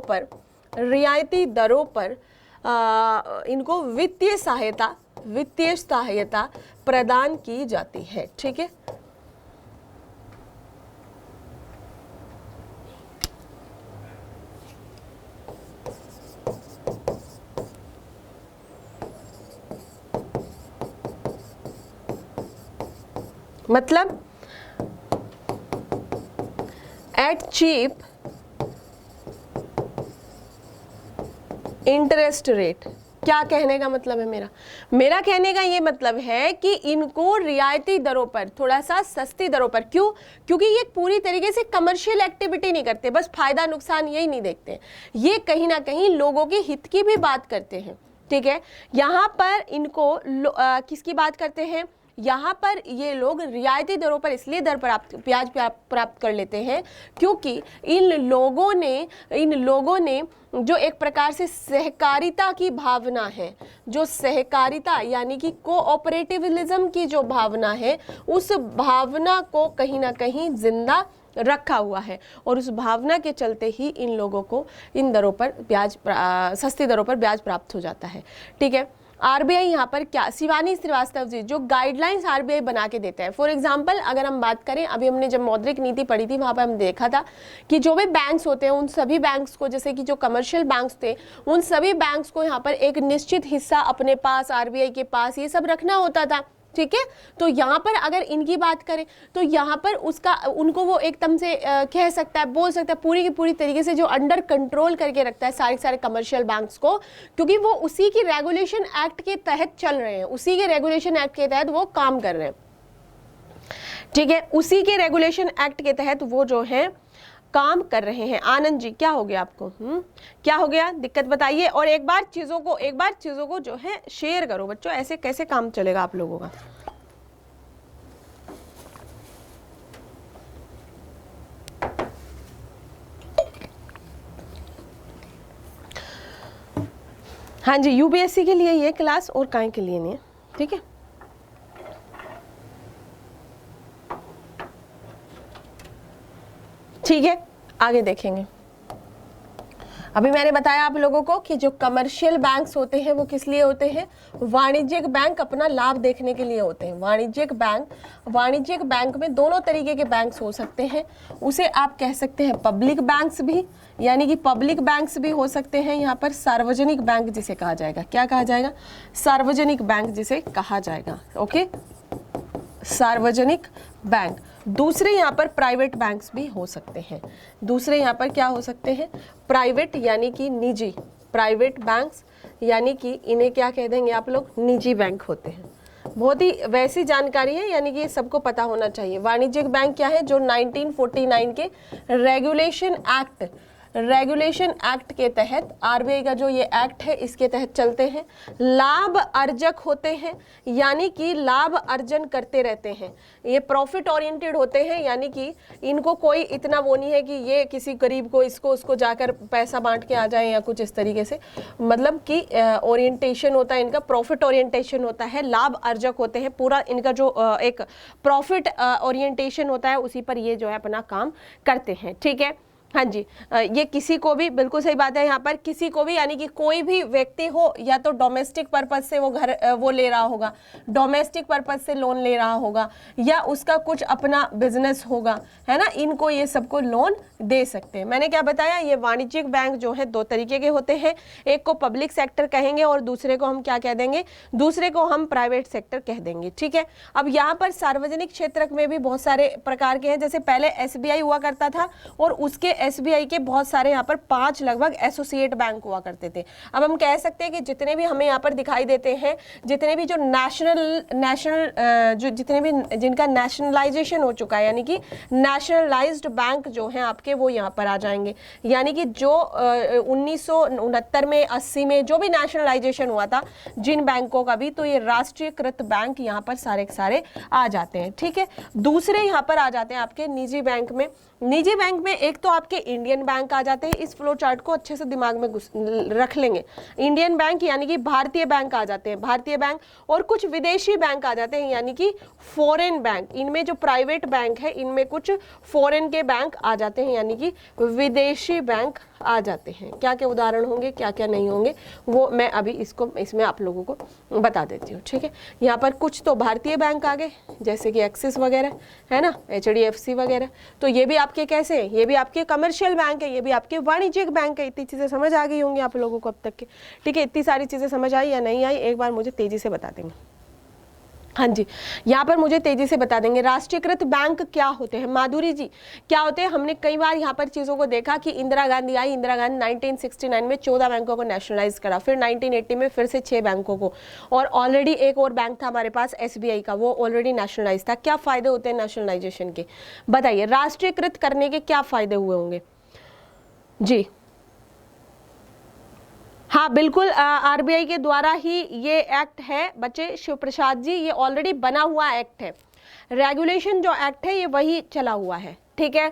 पर इनको वित्तीय सहायता प्रदान की जाती है। ठीक है, मतलब एट चीप इंटरेस्ट रेट। क्या कहने का मतलब है मेरा कहने का ये मतलब है कि इनको रियायती दरों पर, थोड़ा सा सस्ती दरों पर। क्यों? क्योंकि ये पूरी तरीके से कमर्शियल एक्टिविटी नहीं करते, बस फायदा नुकसान यही नहीं देखते, ये कहीं ना कहीं लोगों के हित की भी बात करते हैं। ठीक है, यहाँ पर इनको किसकी बात करते हैं, यहाँ पर ये लोग रियायती दरों पर इसलिए ब्याज प्राप्त कर लेते हैं क्योंकि इन लोगों ने जो एक प्रकार से सहकारिता की भावना है, जो सहकारिता यानी कि कोऑपरेटिविज्म की जो भावना है, उस भावना को कहीं ना कहीं जिंदा रखा हुआ है, और उस भावना के चलते ही इन लोगों को इन दरों पर सस्ती दरों पर ब्याज प्राप्त हो जाता है। ठीक है, आरबीआई यहाँ पर क्या, शिवानी श्रीवास्तव जी, जो गाइडलाइंस आरबीआई बना के देता है। फॉर एग्जांपल अगर हम बात करें, अभी हमने जब मौद्रिक नीति पढ़ी थी वहाँ पर हम देखा था कि जो भी बैंक्स होते हैं उन सभी बैंक्स को, जैसे कि जो कमर्शियल बैंक्स थे उन सभी बैंक्स को यहाँ पर एक निश्चित हिस्सा अपने पास, आरबीआई के पास ये सब रखना होता था, ठीक है। तो यहाँ पर अगर इनकी बात करें तो यहाँ पर उसका, उनको वो एकदम से कह सकता है, बोल सकता है पूरी की पूरी तरीके से जो अंडर कंट्रोल करके रखता है सारे सारे कमर्शियल बैंक्स को, क्योंकि वो उसी की रेगुलेशन एक्ट के तहत चल रहे हैं, उसी के रेगुलेशन एक्ट के तहत वो काम कर रहे हैं, ठीक है, उसी के रेगुलेशन एक्ट के तहत वो जो है काम कर रहे हैं। आनंद जी क्या हो गया आपको, क्या हो गया, दिक्कत बताइए। और एक बार चीजों को जो है शेयर करो बच्चों, ऐसे कैसे काम चलेगा आप लोगों का। हाँ जी, यूपीएससी के लिए ये क्लास और काहे के लिए नहीं है, ठीक है। ठीक है, आगे देखेंगे। अभी मैंने बताया आप लोगों को कि जो कमर्शियल बैंक्स होते हैं वो किस लिए होते हैं, वाणिज्यिक बैंक अपना लाभ देखने के लिए होते हैं। वाणिज्यिक बैंक में दोनों तरीके के बैंक्स हो सकते हैं, उसे आप कह सकते हैं पब्लिक बैंक्स भी, यानी कि पब्लिक बैंक्स भी हो सकते हैं, यहाँ पर सार्वजनिक बैंक जिसे कहा जाएगा, क्या कहा जाएगा, सार्वजनिक बैंक जिसे कहा जाएगा, ओके, सार्वजनिक बैंक। दूसरे यहाँ पर प्राइवेट बैंक्स भी हो सकते हैं, दूसरे यहाँ पर क्या हो सकते हैं, प्राइवेट यानी कि निजी, प्राइवेट बैंक्स यानी कि इन्हें क्या कह देंगे आप लोग, निजी बैंक होते हैं। बहुत ही वैसी जानकारी है, यानी कि सबको पता होना चाहिए। वाणिज्यिक बैंक क्या है, जो 1949 के रेगुलेशन एक्ट के तहत, आरबीआई का जो ये एक्ट है इसके तहत चलते हैं। लाभ अर्जक होते हैं, यानी कि लाभ अर्जन करते रहते हैं। ये प्रॉफिट ओरिएंटेड होते हैं, यानी कि इनको कोई इतना वो नहीं है कि ये किसी गरीब को इसको उसको जाकर पैसा बांट के आ जाए या कुछ इस तरीके से, मतलब कि ओरिएंटेशन होता है इनका, प्रॉफिट ओरिएंटेशन होता है, लाभ अर्जक होते हैं, पूरा इनका जो एक प्रॉफिट ओरिएंटेशन होता है उसी पर ये जो है अपना काम करते हैं, ठीक है। हाँ जी, ये किसी को भी, बिल्कुल सही बात है, यहाँ पर किसी को भी, यानी कि कोई भी व्यक्ति हो, या तो डोमेस्टिक पर्पज से वो घर वो ले रहा होगा, डोमेस्टिक पर्पज से लोन ले रहा होगा, या उसका कुछ अपना बिजनेस होगा, है ना, इनको ये सबको लोन दे सकते हैं। मैंने क्या बताया, ये वाणिज्यिक बैंक जो है दो तरीके के होते हैं, एक को पब्लिक सेक्टर कहेंगे और दूसरे को हम क्या कह देंगे, दूसरे को हम प्राइवेट सेक्टर कह देंगे, ठीक है। अब यहाँ पर सार्वजनिक क्षेत्र में भी बहुत सारे प्रकार के हैं, जैसे पहले एसबीआई हुआ करता था और उसके एसबीआई के बहुत सारे यहाँ पर 5 लगभग एसोसिएट बैंक हुआ करते थे। अब हम कह सकते हैं कि जितने भी हमें यहाँ पर दिखाई देते हैं, जितने भी जो नेशनल जो जितने भी जिनका नेशनलाइजेशन हो चुका है, यानी कि नेशनलाइज्ड बैंक जो हैं आपके, वो यहाँ पर आ जाएंगे। यानी कि जो 1969 में 80 में जो भी नेशनलाइजेशन हुआ था जिन बैंकों का भी, तो ये राष्ट्रीयकृत बैंक यहाँ पर सारे आ जाते हैं, ठीक है। दूसरे यहाँ पर आ जाते हैं आपके निजी बैंक में। निजी बैंक में एक तो आपके इंडियन बैंक आ जाते हैं, इस फ्लो चार्ट को अच्छे से दिमाग में रख लेंगे। इंडियन बैंक यानी कि भारतीय बैंक आ जाते हैं, भारतीय बैंक, और कुछ विदेशी बैंक आ जाते हैं, यानी कि फॉरेन बैंक। इनमें जो प्राइवेट बैंक है इनमें कुछ फॉरेन के बैंक आ जाते हैं, यानी कि विदेशी बैंक आ जाते हैं। क्या क्या उदाहरण होंगे, क्या क्या नहीं होंगे, वो मैं अभी इसमें आप लोगों को बता देती हूँ, ठीक है। यहाँ पर कुछ तो भारतीय बैंक आ गए, जैसे कि एक्सिस वगैरह, है ना, HDFC वगैरह, तो ये भी आपके कैसे हैं, ये भी आपके कमर्शियल बैंक है, ये भी आपके वाणिज्यिक बैंक है। इतनी चीजें समझ आ गई होंगी आप लोगों को अब तक के, ठीक है। इतनी सारी चीजें समझ आई या नहीं आई, एक बार मुझे तेजी से बता देंगे। हाँ जी, यहाँ पर मुझे तेजी से बता देंगे राष्ट्रीयकृत बैंक क्या होते हैं। माधुरी जी क्या होते हैं, हमने कई बार यहाँ पर चीज़ों को देखा कि इंदिरा गांधी आई, इंदिरा गांधी 1969 में 14 बैंकों को नेशनलाइज करा, फिर 1980 में फिर से 6 बैंकों को, और ऑलरेडी एक और बैंक था हमारे पास SBI का, वो ऑलरेडी नेशनलाइज था। क्या फायदे होते हैं नेशनलाइजेशन के, बताइए, राष्ट्रीयकृत करने के क्या फायदे हुए होंगे जी। हाँ बिल्कुल, आरबीआई के द्वारा ही ये एक्ट है बच्चे, शिव प्रसाद जी, ये ऑलरेडी बना हुआ एक्ट है। रेगुलेशन जो एक्ट है ये वही चला हुआ है, ठीक है।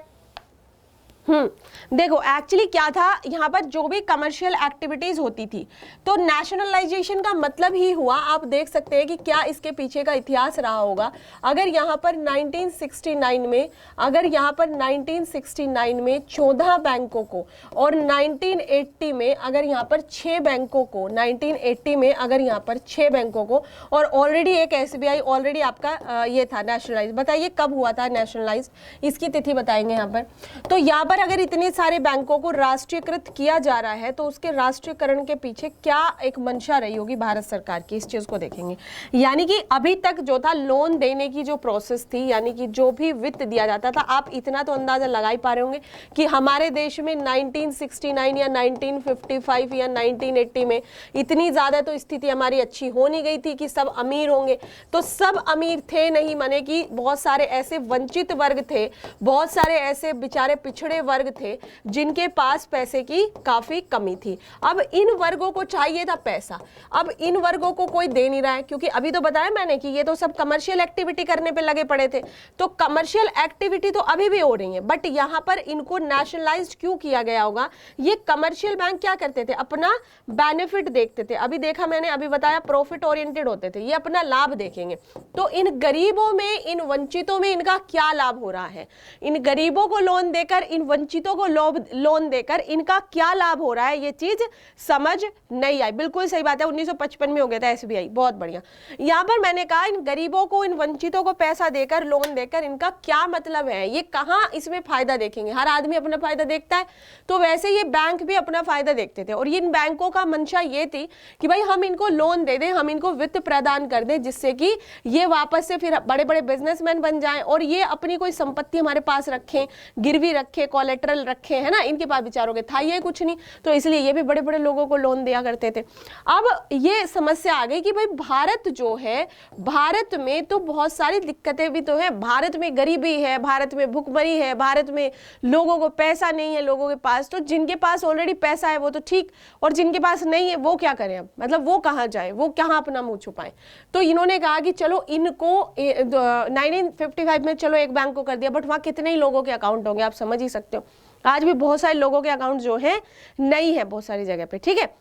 देखो एक्चुअली क्या था यहाँ पर, जो भी कमर्शियल एक्टिविटीज होती थी तो नेशनलाइजेशन का मतलब ही हुआ। आप देख सकते हैं कि क्या इसके पीछे का इतिहास रहा होगा। अगर यहाँ पर 1969 में, अगर यहाँ पर 1969 में 14 बैंकों को और 1980 में अगर यहाँ पर 6 बैंकों को, 1980 में अगर यहाँ पर 6 बैंकों को, और ऑलरेडी एक SBI ऑलरेडी आपका ये था नेशनलाइज। बताइए कब हुआ था नेशनलाइज, इसकी तिथि बताएंगे यहाँ पर। तो यहाँ पर अगर इतने सारे बैंकों को राष्ट्रीयकृत किया जा रहा है तो उसके राष्ट्रीयकरण के पीछे क्या एक मंशा रही होगी भारत सरकार की, इस चीज को देखेंगे। यानी कि अभी तक जो था लोन देने की जो प्रोसेस थी, यानी कि जो भी वित्त दिया जाता था, आप इतना तो अंदाजा लगा ही पा रहे होंगे कि हमारे देश में 1969 या 1955 या 1980 में इतनी ज्यादा तो स्थिति हमारी अच्छी हो नहीं गई थी कि सब अमीर होंगे। तो सब अमीर थे नहीं, माने कि बहुत सारे ऐसे वंचित वर्ग थे, बहुत सारे ऐसे बेचारे पिछड़े वर्ग थे जिनके पास पैसे की काफी कमी थी। अब इन वर्गों को चाहिए था पैसा, अब इन वर्गों को कोई दे नहीं रहा है, क्योंकि अभी तो बताया मैंने कि ये तो सब कमर्शियल एक्टिविटी करने पे लगे पड़े थे। तो कमर्शियल एक्टिविटी तो अभी भी हो रही है, बट यहां पर इनको नेशनलाइज्ड क्यों किया गया होगा? ये कमर्शियल बैंक क्या करते थे, अपना बेनिफिट देखते थे। अभी देखा मैंने, अभी बताया प्रॉफिट ओरिएंटेड होते थे, ये अपना लाभ देखेंगे। तो इन गरीबों में, इन वंचितों में इनका क्या लाभ हो रहा है? इन गरीबों को लोन देकर, इन वंचितों को लोन देकर इनका क्या लाभ हो रहा है, ये चीज समझ नहीं आई। बिल्कुल सही बात है, 1955 में हो गया था SBI, बहुत बढ़िया। यहां पर मैंने कहा इन गरीबों को, इन वंचितों को पैसा देकर, लोन देकर इनका क्या मतलब है, ये कहां इसमें फायदा देखेंगे? हर आदमी अपना फायदा देखता है, तो वैसे ये बैंक भी अपना फायदा देखते थे। और इन बैंकों का मंशा ये थी कि भाई हम इनको लोन दे दें, हम इनको वित्त प्रदान कर दें, जिससे कि ये वापस से फिर बड़े बड़े बिजनेसमैन बन जाएं और ये अपनी कोई संपत्ति हमारे पास रखें, गिरवी रखें, कोलेटरल रखे, है ना। इनके पास बेचारों के था ये कुछ नहीं, तो इसलिए ये भी बड़े बड़े लोगों को लोन दिया करते थे। अब ये समस्या आ गई कि भाई भारत जो है, भारत में तो बहुत सारी दिक्कतें भी तो है, भारत में गरीबी है, भारत में भुखमरी है, भारत में लोगों को पैसा नहीं है लोगों के पास। तो जिनके पास ऑलरेडी पैसा है वो तो ठीक, और जिनके पास नहीं है वो क्या करें? अब मतलब वो कहाँ जाए, वो कहाँ अपना मुंह छुपाए? तो इन्होंने कहा कि चलो इनको 1955 में चलो एक बैंक को कर दिया, बट वहां कितने ही लोगों के अकाउंट होंगे, आप समझ ही सकते हो। आज भी बहुत सारे लोगों के अकाउंट जो है नहीं है बहुत सारी जगह पे, ठीक है।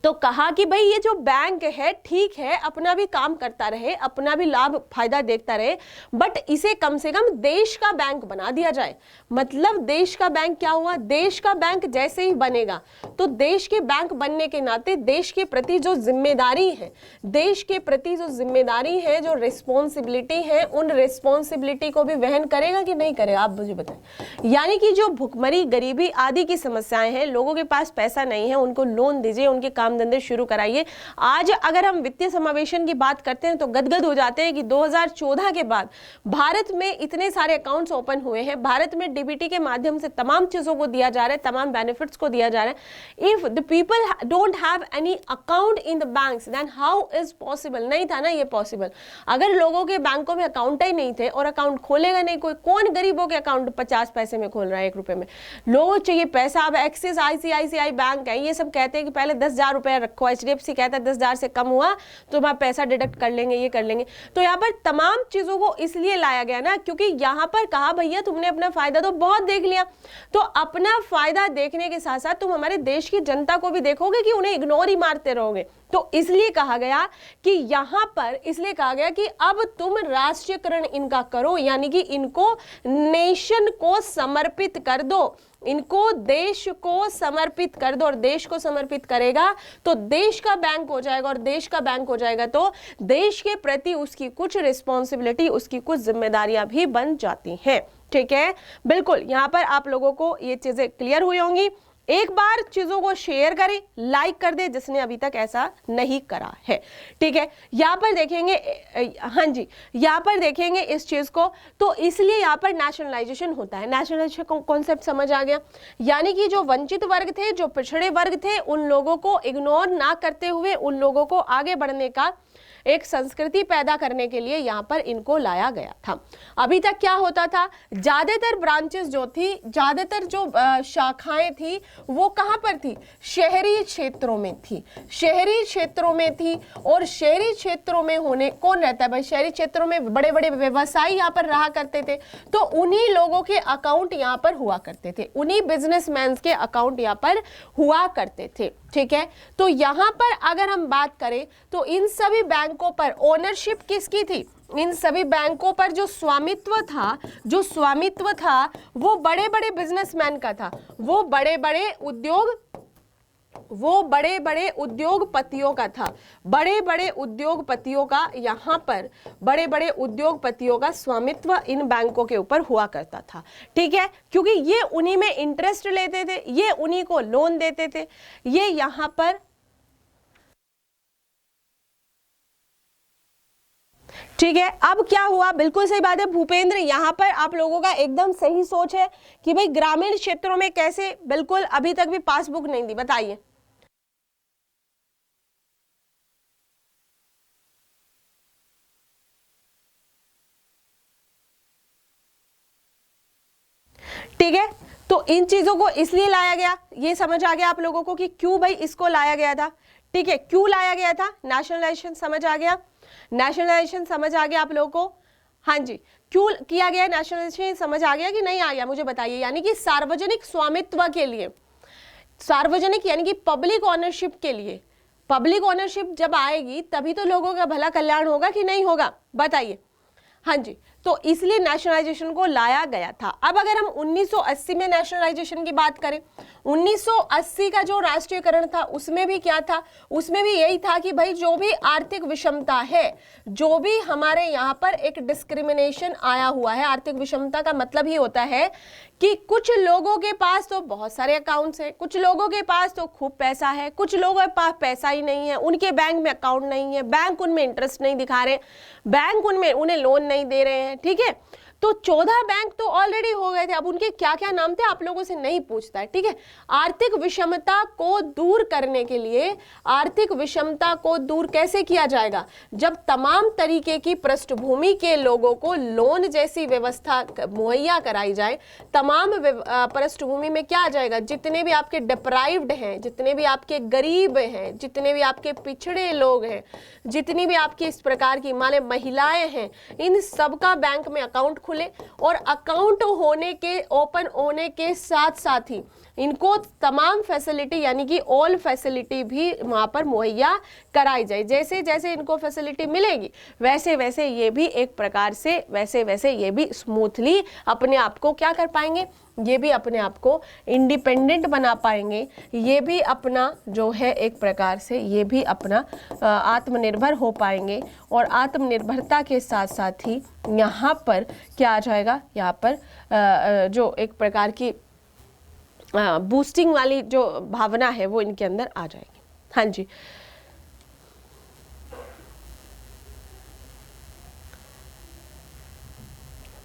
तो कहा कि भाई ये जो बैंक है ठीक है, अपना भी काम करता रहे, अपना भी लाभ फायदा देखता रहे, बट इसे कम से कम देश का बैंक बना दिया जाए। मतलब देश का बैंक क्या हुआ? देश का बैंक जैसे ही बनेगा तो देश के बैंक बनने के नाते देश के प्रति जो जिम्मेदारी है, देश के प्रति जो जिम्मेदारी है, जो रिस्पॉन्सिबिलिटी है, उन रिस्पॉन्सिबिलिटी को भी वहन करेगा कि नहीं करेगा, आप मुझे बताएं। यानी कि जो भुखमरी, गरीबी आदि की समस्याएं हैं, लोगों के पास पैसा नहीं है, उनको लोन दीजिए, उनके काम धंधे शुरू कराइए। आज अगर हम वित्तीय समावेशन की बात करते हैं तो गदगद हो जाते हैं कि 2014 के बाद भारत में इतने सारे अकाउंट्स ओपन हुए हैं, भारत में डीबीटी के माध्यम से तमाम चीजों को दिया जा रहा है, तमाम बेनिफिट्स को दिया जा रहा है। If the people don't have any account in the banks then how is possible? नहीं था ना ये पॉसिबल। अगर लोगों के बैंकों में अकाउंट ही नहीं थे और अकाउंट खोलेगा नहीं कोई, कौन गरीबों के अकाउंट 50 पैसे में खोल रहा है, 1 रुपए में? लोगों चाहिए पैसा। अब एक्सिस, ICICI बैंक है, ये सब कहते हैं कि पहले 10,000 रुपया रखो, HDFC कहता है 10,000 से कम हुआ तो वहां पैसा डिडक्ट कर लेंगे, ये कर लेंगे। तो यहाँ पर तमाम चीजों को इसलिए लाया गया ना, क्योंकि यहाँ पर कहा भैया तुमने अपना फायदा तो बहुत देख लिया, तो अपना फायदा देखने के साथ साथ तुम हमारे देश की जनता को भी देखोगे कि उन्हें इग्नोर ही मारते रहोगे। तो इसलिए कहा गया कि यहां पर, इसलिए कहा गया कि अब तुम राष्ट्रीयकरण इनका करो, यानी कि इनको नेशन को समर्पित कर दो, इनको देश को समर्पित कर दो। और देश को समर्पित करेगा तो देश का बैंक हो जाएगा, और देश का बैंक हो जाएगा तो देश के प्रति उसकी कुछ रिस्पॉन्सिबिलिटी, उसकी कुछ जिम्मेदारियां भी बन जाती हैं। ठीक है, बिल्कुल यहां पर आप लोगों को ये चीजें क्लियर हुई होंगी। एक बार चीजों को शेयर करें, लाइक कर दे जिसने अभी तक ऐसा नहीं करा है। ठीक है, यहां पर देखेंगे, हाँ जी, यहां पर देखेंगे इस चीज को, तो इसलिए यहां पर नेशनलाइजेशन होता है। नेशनलाइजेशन कॉन्सेप्ट समझ आ गया, यानी कि जो वंचित वर्ग थे, जो पिछड़े वर्ग थे, उन लोगों को इग्नोर ना करते हुए उन लोगों को आगे बढ़ने का एक संस्कृति पैदा करने के लिए यहां पर इनको लाया गया था। अभी तक क्या होता था, ज्यादातर ब्रांचेस जो थी, ज्यादातर जो शाखाएं थी, वो कहां पर थी? शहरी क्षेत्रों में थी, शहरी क्षेत्रों में थी। और शहरी क्षेत्रों में होने कौन रहता है भाई? शहरी क्षेत्रों में बड़े बड़े व्यवसायी यहाँ पर रहा करते थे, तो उन्हीं लोगों के अकाउंट यहाँ पर हुआ करते थे, उन्हीं बिजनेसमैन के अकाउंट यहाँ पर हुआ करते थे। ठीक है, तो यहाँ पर अगर हम बात करें तो इन सभी बैंकों पर ओनरशिप किसकी थी? इन सभी बैंकों पर जो स्वामित्व था, जो स्वामित्व था वो बड़े बड़े बिजनेसमैन का था, वो बड़े बड़े उद्योगपतियों का था, बड़े बड़े उद्योगपतियों का, यहाँ पर बड़े बड़े उद्योगपतियों का स्वामित्व इन बैंकों के ऊपर हुआ करता था। ठीक है, क्योंकि ये उन्हीं में इंटरेस्ट लेते थे, ये उन्हीं को लोन देते थे, ये यहाँ पर। ठीक है, अब क्या हुआ? बिल्कुल सही बात है भूपेंद्र, यहाँ पर आप लोगों का एकदम सही सोच है कि भाई ग्रामीण क्षेत्रों में कैसे, बिल्कुल अभी तक भी पासबुक नहीं दी, बताइए। ठीक है, तो इन चीजों को इसलिए लाया गया, ये समझ आ गया आप लोगों को कि क्यों भाई इसको लाया गया था। ठीक है, क्यों लाया गया था? नेशनलाइजेशन समझ आ गया, नेशनलाइजेशन समझ आ गया आप लोगों को? हाँ जी, क्यों किया गया नेशनलाइजेशन समझ आ गया कि नहीं आ गया, मुझे बताइए। यानी कि सार्वजनिक स्वामित्व के लिए, सार्वजनिक यानी कि पब्लिक ओनरशिप के लिए। पब्लिक ओनरशिप जब आएगी तभी तो लोगों का भला कल्याण होगा कि नहीं होगा, बताइए। हाँ जी, तो इसलिए नेशनलाइजेशन को लाया गया था। अब अगर हम 1980 में नेशनलाइजेशन की बात करें, 1980 का जो राष्ट्रीयकरण था उसमें भी क्या था? उसमें भी यही था कि भाई जो भी आर्थिक विषमता है, जो भी हमारे यहाँ पर एक डिस्क्रिमिनेशन आया हुआ है, आर्थिक विषमता का मतलब ही होता है कि कुछ लोगों के पास तो बहुत सारे अकाउंट्स हैं, कुछ लोगों के पास तो खूब पैसा है, कुछ लोगों के पास पैसा ही नहीं है, उनके बैंक में अकाउंट नहीं है, बैंक उनमें इंटरेस्ट नहीं दिखा रहे, बैंक उनमें उन्हें लोन नहीं दे रहे हैं। ठीक है, तो 14 बैंक तो ऑलरेडी हो गए थे, अब उनके क्या क्या नाम थे आप लोगों से नहीं पूछता है। ठीक है, आर्थिक विषमता को दूर करने के लिए, आर्थिक विषमता को दूर कैसे किया जाएगा? जब तमाम तरीके की पृष्ठभूमि के लोगों को लोन जैसी व्यवस्था मुहैया कराई जाए, तमाम पृष्ठभूमि में क्या आ जाएगा? जितने भी आपके डिप्राइव्ड हैं, जितने भी आपके गरीब हैं, जितने भी आपके पिछड़े लोग हैं, जितनी भी आपकी इस प्रकार की माने महिलाएं हैं, इन सबका बैंक में अकाउंट खुले, और अकाउंट होने के, ओपन होने के साथ साथ ही इनको तमाम फैसिलिटी यानी कि ऑल फैसिलिटी भी वहां पर मुहैया कराई जाए। जैसे जैसे इनको फैसिलिटी मिलेगी वैसे वैसे ये भी एक प्रकार से, वैसे वैसे ये भी स्मूथली अपने आप को क्या कर पाएंगे? ये भी अपने आप को इंडिपेंडेंट बना पाएंगे, ये भी अपना जो है एक प्रकार से ये भी अपना आत्मनिर्भर हो पाएंगे। और आत्मनिर्भरता के साथ साथ ही यहाँ पर क्या आ जाएगा? यहाँ पर जो एक प्रकार की बूस्टिंग वाली जो भावना है वो इनके अंदर आ जाएगी। हाँ जी,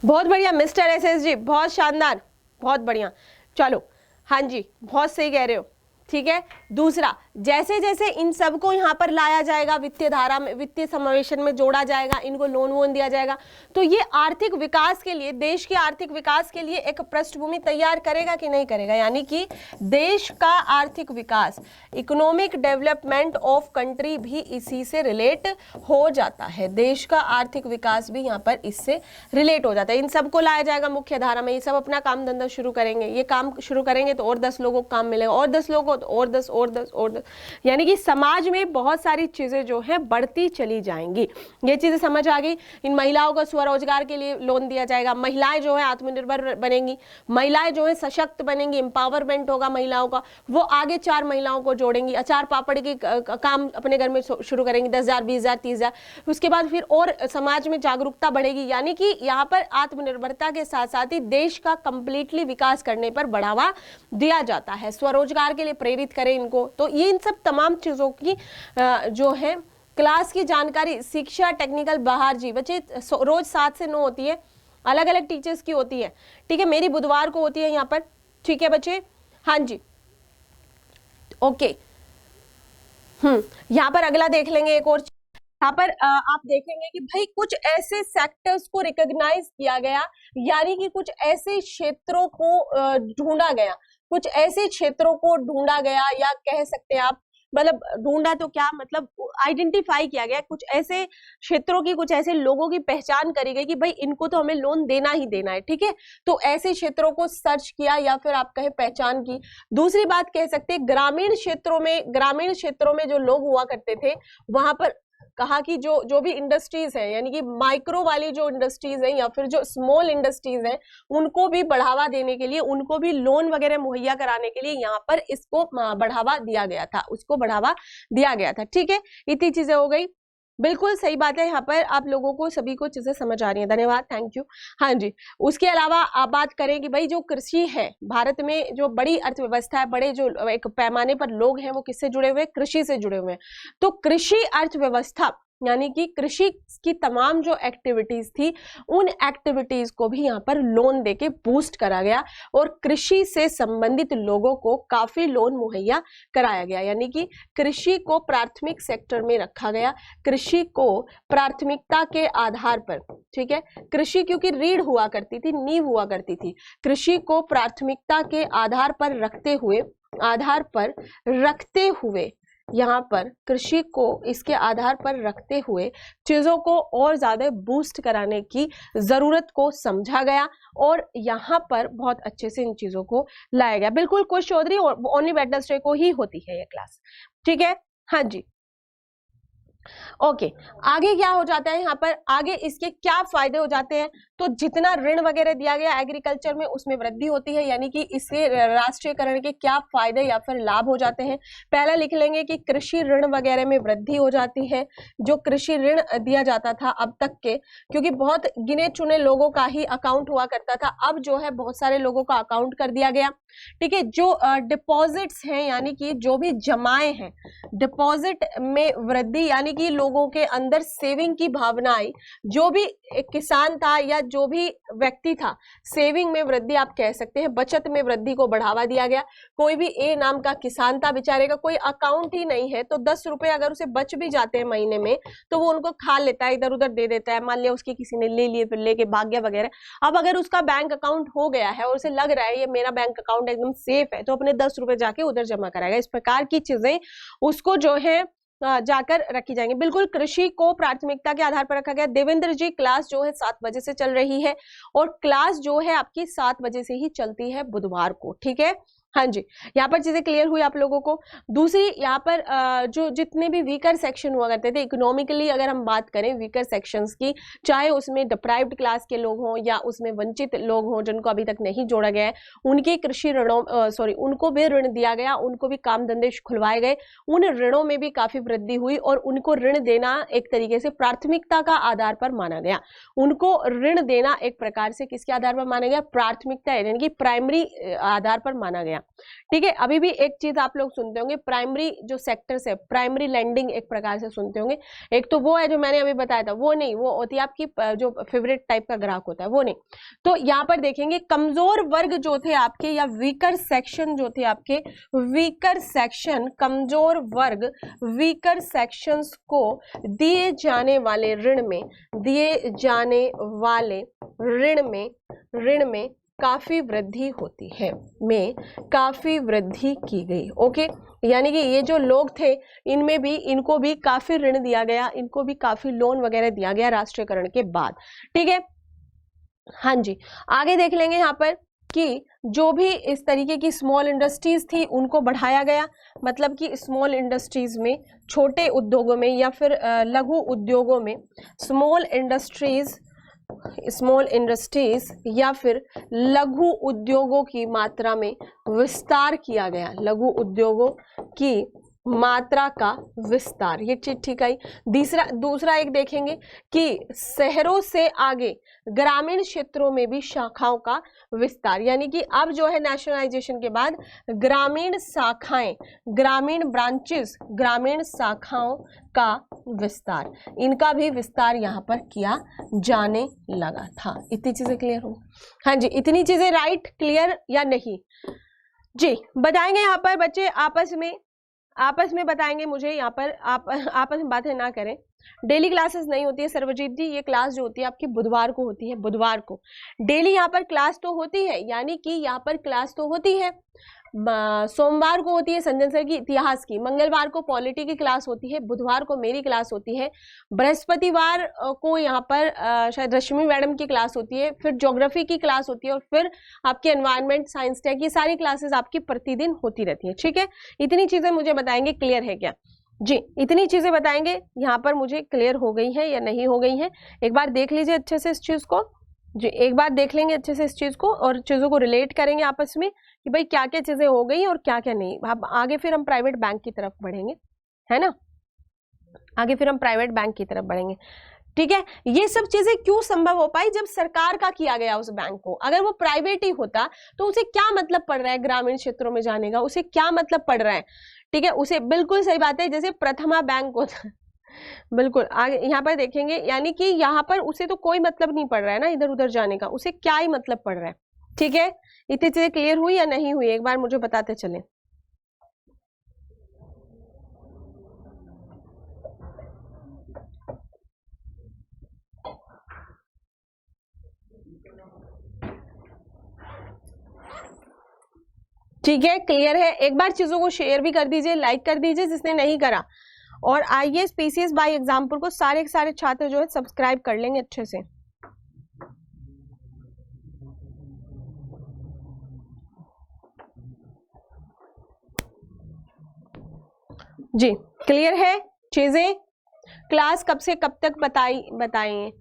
बहुत बढ़िया मिस्टर एसएस जी, बहुत शानदार, बहुत बढ़िया। चलो, हाँ जी, बहुत सही कह रहे हो। ठीक है, दूसरा, जैसे जैसे इन सबको यहाँ पर लाया जाएगा, वित्तीय धारा में, वित्तीय समावेशन में जोड़ा जाएगा, इनको लोन वोन दिया जाएगा, तो ये आर्थिक विकास के लिए, देश के आर्थिक विकास के लिए एक पृष्ठभूमि तैयार करेगा कि नहीं करेगा? यानी कि देश का आर्थिक विकास, इकोनॉमिक डेवलपमेंट ऑफ कंट्री भी इसी से रिलेट हो जाता है। देश का आर्थिक विकास भी यहाँ पर इससे रिलेट हो जाता है। इन सबको लाया जाएगा मुख्य धारा में, ये सब अपना काम धंधा शुरू करेंगे, ये काम शुरू करेंगे तो और 10 लोगों को काम मिलेगा, और 10 लोगों को और 10 और 10 और 10, यानी कि समाज में बहुत सारी चीजें जो है बढ़ती चली जाएंगी। ये चीजें समझ आ गई। इन महिलाओं को स्वरोजगार के लिए लोन दिया जाएगा, महिलाएं जो है आत्मनिर्भर बनेंगी, महिलाएं जो है सशक्त बनेंगी, एम्पावरमेंट होगा महिलाओं का, वो आगे 4 महिलाओं को जोड़ेंगी, अचार पापड़ की काम अपने घर में शुरू करेंगी, 10,000 20,000 30,000, उसके बाद फिर और समाज में जागरूकता बढ़ेगी। यानी कि यहाँ पर आत्मनिर्भरता के साथ साथ ही देश का कंप्लीटली विकास करने पर बढ़ावा दिया जाता है। स्वरोजगार के लिए प्रेरित करें इनको। तो ये इन सब तमाम चीजों की जो है क्लास की जानकारी, शिक्षा टेक्निकल बाहर जी बच्चे रोज 7 से 9 होती है, अलग अलग टीचर्स की होती है। ठीक है, मेरी बुधवार को होती है यहाँ पर। ठीक है बच्चे, हाँ जी, ओके। यहाँ पर अगला देख लेंगे एक और। यहाँ पर आप देखेंगे कि भाई कुछ ऐसे सेक्टर्स को रिकॉग्नाइज किया गया, यानी कि कुछ ऐसे क्षेत्रों को ढूंढा गया, कुछ ऐसे क्षेत्रों को ढूंढा गया, या कह सकते हैं आप मतलब ढूंढा तो क्या मतलब आइडेंटिफाई किया गया, कुछ ऐसे क्षेत्रों की, कुछ ऐसे लोगों की पहचान करी गई कि भाई इनको तो हमें लोन देना ही देना है, ठीक है। तो ऐसे क्षेत्रों को सर्च किया या फिर आप कहे पहचान की। दूसरी बात कह सकते हैं ग्रामीण क्षेत्रों में जो लोग हुआ करते थे वहां पर कहा कि जो भी इंडस्ट्रीज है, यानी कि माइक्रो वाली जो इंडस्ट्रीज है या फिर जो स्मॉल इंडस्ट्रीज है, उनको भी बढ़ावा देने के लिए, उनको भी लोन वगैरह मुहैया कराने के लिए यहाँ पर इसको बढ़ावा दिया गया था, उसको बढ़ावा दिया गया था, ठीक है। इतनी चीजें हो गई, बिल्कुल सही बात है। यहाँ पर आप लोगों को सभी को चीजें समझ आ रही है, धन्यवाद, थैंक यू। हाँ जी, उसके अलावा आप बात करें कि भाई जो कृषि है, भारत में जो बड़ी अर्थव्यवस्था है, बड़े जो एक पैमाने पर लोग हैं वो किससे जुड़े हुए हैं, कृषि से जुड़े हुए हैं। तो कृषि अर्थव्यवस्था यानी कि कृषि की तमाम जो एक्टिविटीज थी, उन एक्टिविटीज को भी यहाँ पर लोन देके बूस्ट करा गया और कृषि से संबंधित लोगों को काफी लोन मुहैया कराया गया, यानी कि कृषि को प्राथमिक सेक्टर में रखा गया, कृषि को प्राथमिकता के आधार पर, ठीक है। कृषि क्योंकि रीढ़ हुआ करती थी, नींव हुआ करती थी, कृषि को प्राथमिकता के आधार पर रखते हुए यहाँ पर कृषि को इसके आधार पर रखते हुए चीजों को और ज्यादा बूस्ट कराने की जरूरत को समझा गया और यहाँ पर बहुत अच्छे से इन चीजों को लाया गया। बिल्कुल कुश चौधरी, ओनली वेडनेसडे को ही होती है ये क्लास, ठीक है। हाँ जी, ओके आगे क्या हो जाता है यहाँ पर, आगे इसके क्या फायदे हो जाते हैं। तो जितना ऋण वगैरह दिया गया एग्रीकल्चर में उसमें वृद्धि होती है, यानी कि इससे राष्ट्रीयकरण के क्या फायदे या फिर लाभ हो जाते हैं। पहला लिख लेंगे कि कृषि ऋण वगैरह में वृद्धि हो जाती है। जो कृषि ऋण दिया जाता था अब तक के, क्योंकि बहुत गिने चुने लोगों का ही अकाउंट हुआ करता था, अब जो है बहुत सारे लोगों का अकाउंट कर दिया गया, ठीक है। जो डिपॉजिट्स हैं यानी कि जो भी जमाए हैं, डिपॉजिट में वृद्धि यानी कि लोगों के अंदर सेविंग की भावना आई। जो भी किसान था या जो भी व्यक्ति था, सेविंग में वृद्धि आप कह सकते हैं, बचत में वृद्धि को बढ़ावा दिया गया। कोई भी ए नाम का किसान था, बेचारे का कोई अकाउंट ही नहीं है, तो 10 रुपए अगर उसे बच भी जाते हैं महीने में तो वो उनको खा लेता है, इधर उधर दे देता है। मान लिया उसकी किसी ने ले लिए, फिर लेके भाग गया वगैरह। अब अगर उसका बैंक अकाउंट हो गया है और उसे लग रहा है ये मेरा बैंक अकाउंट एकदम सेफ है, तो अपने 10 रुपए जाके उधर जमा कराएगा। इस प्रकार की चीजें उसको जो है जाकर रखी जाएंगी। बिल्कुल कृषि को प्राथमिकता के आधार पर रखा गया। देवेंद्र जी क्लास जो है 7 बजे से चल रही है और क्लास जो है आपकी 7 बजे से ही चलती है बुधवार को, ठीक है। हाँ जी, यहाँ पर चीजें क्लियर हुई आप लोगों को। दूसरी यहाँ पर जो जितने भी वीकर सेक्शन हुआ करते थे इकोनॉमिकली, अगर हम बात करें वीकर सेक्शंस की, चाहे उसमें डिप्राइव्ड क्लास के लोग हों या उसमें वंचित लोग हों जिनको अभी तक नहीं जोड़ा गया है, उनके कृषि ऋणों उनको भी ऋण दिया गया, उनको भी काम धंधे खुलवाए गए, उन ऋणों में भी काफी वृद्धि हुई और उनको ऋण देना एक तरीके से प्राथमिकता का आधार पर माना गया। उनको ऋण देना एक प्रकार से किसके आधार पर माना गया, प्राथमिकता यानी कि प्राइमरी आधार पर माना गया, ठीक है। अभी भी एक चीज आप लोग सुनते होंगे, प्राइमरी जो सेक्टर से प्राइमरी लैंडिंग एक प्रकार से सुनते होंगे। एक तो वो है जो मैंने अभी बताया था, वो नहीं, वो होती है आपकी जो फेवरेट टाइप का ग्राहक होता है, वो नहीं। तो यहाँ पर देखेंगे कमजोर वर्ग जो थे आपके या वीकर सेक्शन जो थे आपके, वीकर सेक्शन, कमजोर वर्ग, वीकर सेक्शंस को दिए जाने वाले ऋण में काफी वृद्धि होती है, में काफी वृद्धि की गई, ओके। यानी कि ये जो लोग थे इनमें भी, इनको भी काफी ऋण दिया गया, इनको भी काफी लोन वगैरह दिया गया राष्ट्रीयकरण के बाद, ठीक है। हाँ जी, आगे देख लेंगे यहाँ पर कि जो भी इस तरीके की स्मॉल इंडस्ट्रीज थी उनको बढ़ाया गया। मतलब कि स्मॉल इंडस्ट्रीज में, छोटे उद्योगों में या फिर लघु उद्योगों में स्मॉल इंडस्ट्रीज या फिर लघु उद्योगों की मात्रा में विस्तार किया गया, लघु उद्योगों की मात्रा का विस्तार, ये चीज ठीक है। दूसरा एक देखेंगे कि शहरों से आगे ग्रामीण क्षेत्रों में भी शाखाओं का विस्तार, यानी कि अब जो है नेशनलाइजेशन के बाद ग्रामीण शाखाएं, ग्रामीण ब्रांचेस, ग्रामीण शाखाओं का विस्तार, इनका भी विस्तार यहाँ पर किया जाने लगा था। इतनी चीजें क्लियर हो? हाँ जी, इतनी चीजें राइट, क्लियर या नहीं जी? बताएंगे यहाँ पर बच्चे आपस में बताएंगे मुझे, यहाँ पर आप आपस में बातें ना करें, डेली क्लासेस नहीं होती है सर्वजीत जी, ये क्लास जो होती है आपकी बुधवार को होती है, बुधवार को। डेली यहाँ पर क्लास तो होती है, यानी कि यहाँ पर क्लास तो होती है। सोमवार को होती है संजन सर की इतिहास की, मंगलवार को पॉलिटी की क्लास होती है, बुधवार को मेरी क्लास होती है, बृहस्पतिवार को यहाँ पर शायद रश्मि मैडम की क्लास होती है, फिर ज्योग्राफी की क्लास होती है, और फिर आपकी एनवायरनमेंट साइंस टेक, ये सारी क्लासेस आपकी प्रतिदिन होती रहती है। ठीक है, इतनी चीजें मुझे बताएंगे, क्लियर है क्या जी? इतनी चीजें बताएंगे, यहाँ पर मुझे क्लियर हो गई है या नहीं हो गई है, एक बार देख लीजिए अच्छे से इस चीज को जी, एक बार देख लेंगे अच्छे से इस चीज को, और चीजों को रिलेट करेंगे आपस में कि भाई क्या क्या चीजें हो गई और क्या क्या नहीं। अब आगे फिर हम प्राइवेट बैंक की तरफ बढ़ेंगे, है ना, आगे फिर हम प्राइवेट बैंक की तरफ बढ़ेंगे। ठीक है, ये सब चीजें क्यों संभव हो पाई? जब सरकार का किया गया उस बैंक को। अगर वो प्राइवेट ही होता तो उसे क्या मतलब पड़ रहा है ग्रामीण क्षेत्रों में जाने का, उसे क्या मतलब पड़ रहा है? ठीक है, उसे बिल्कुल सही बात है, जैसे प्रथमा बैंक होता बिल्कुल आगे यहाँ पर देखेंगे, यानी कि यहाँ पर उसे तो कोई मतलब नहीं पड़ रहा है ना इधर उधर जाने का, उसे क्या ही मतलब पड़ रहा है। ठीक है, इतनी चीजें क्लियर हुई या नहीं हुई, एक बार मुझे बताते चले। ठीक है, क्लियर है, एक बार चीजों को शेयर भी कर दीजिए, लाइक कर दीजिए जिसने नहीं करा, और आईएएस पीसीएस बाय एग्जाम्पल को सारे के सारे छात्र जो है सब्सक्राइब कर लेंगे अच्छे से। जी, क्लियर है चीजें? क्लास कब से कब तक बताइए।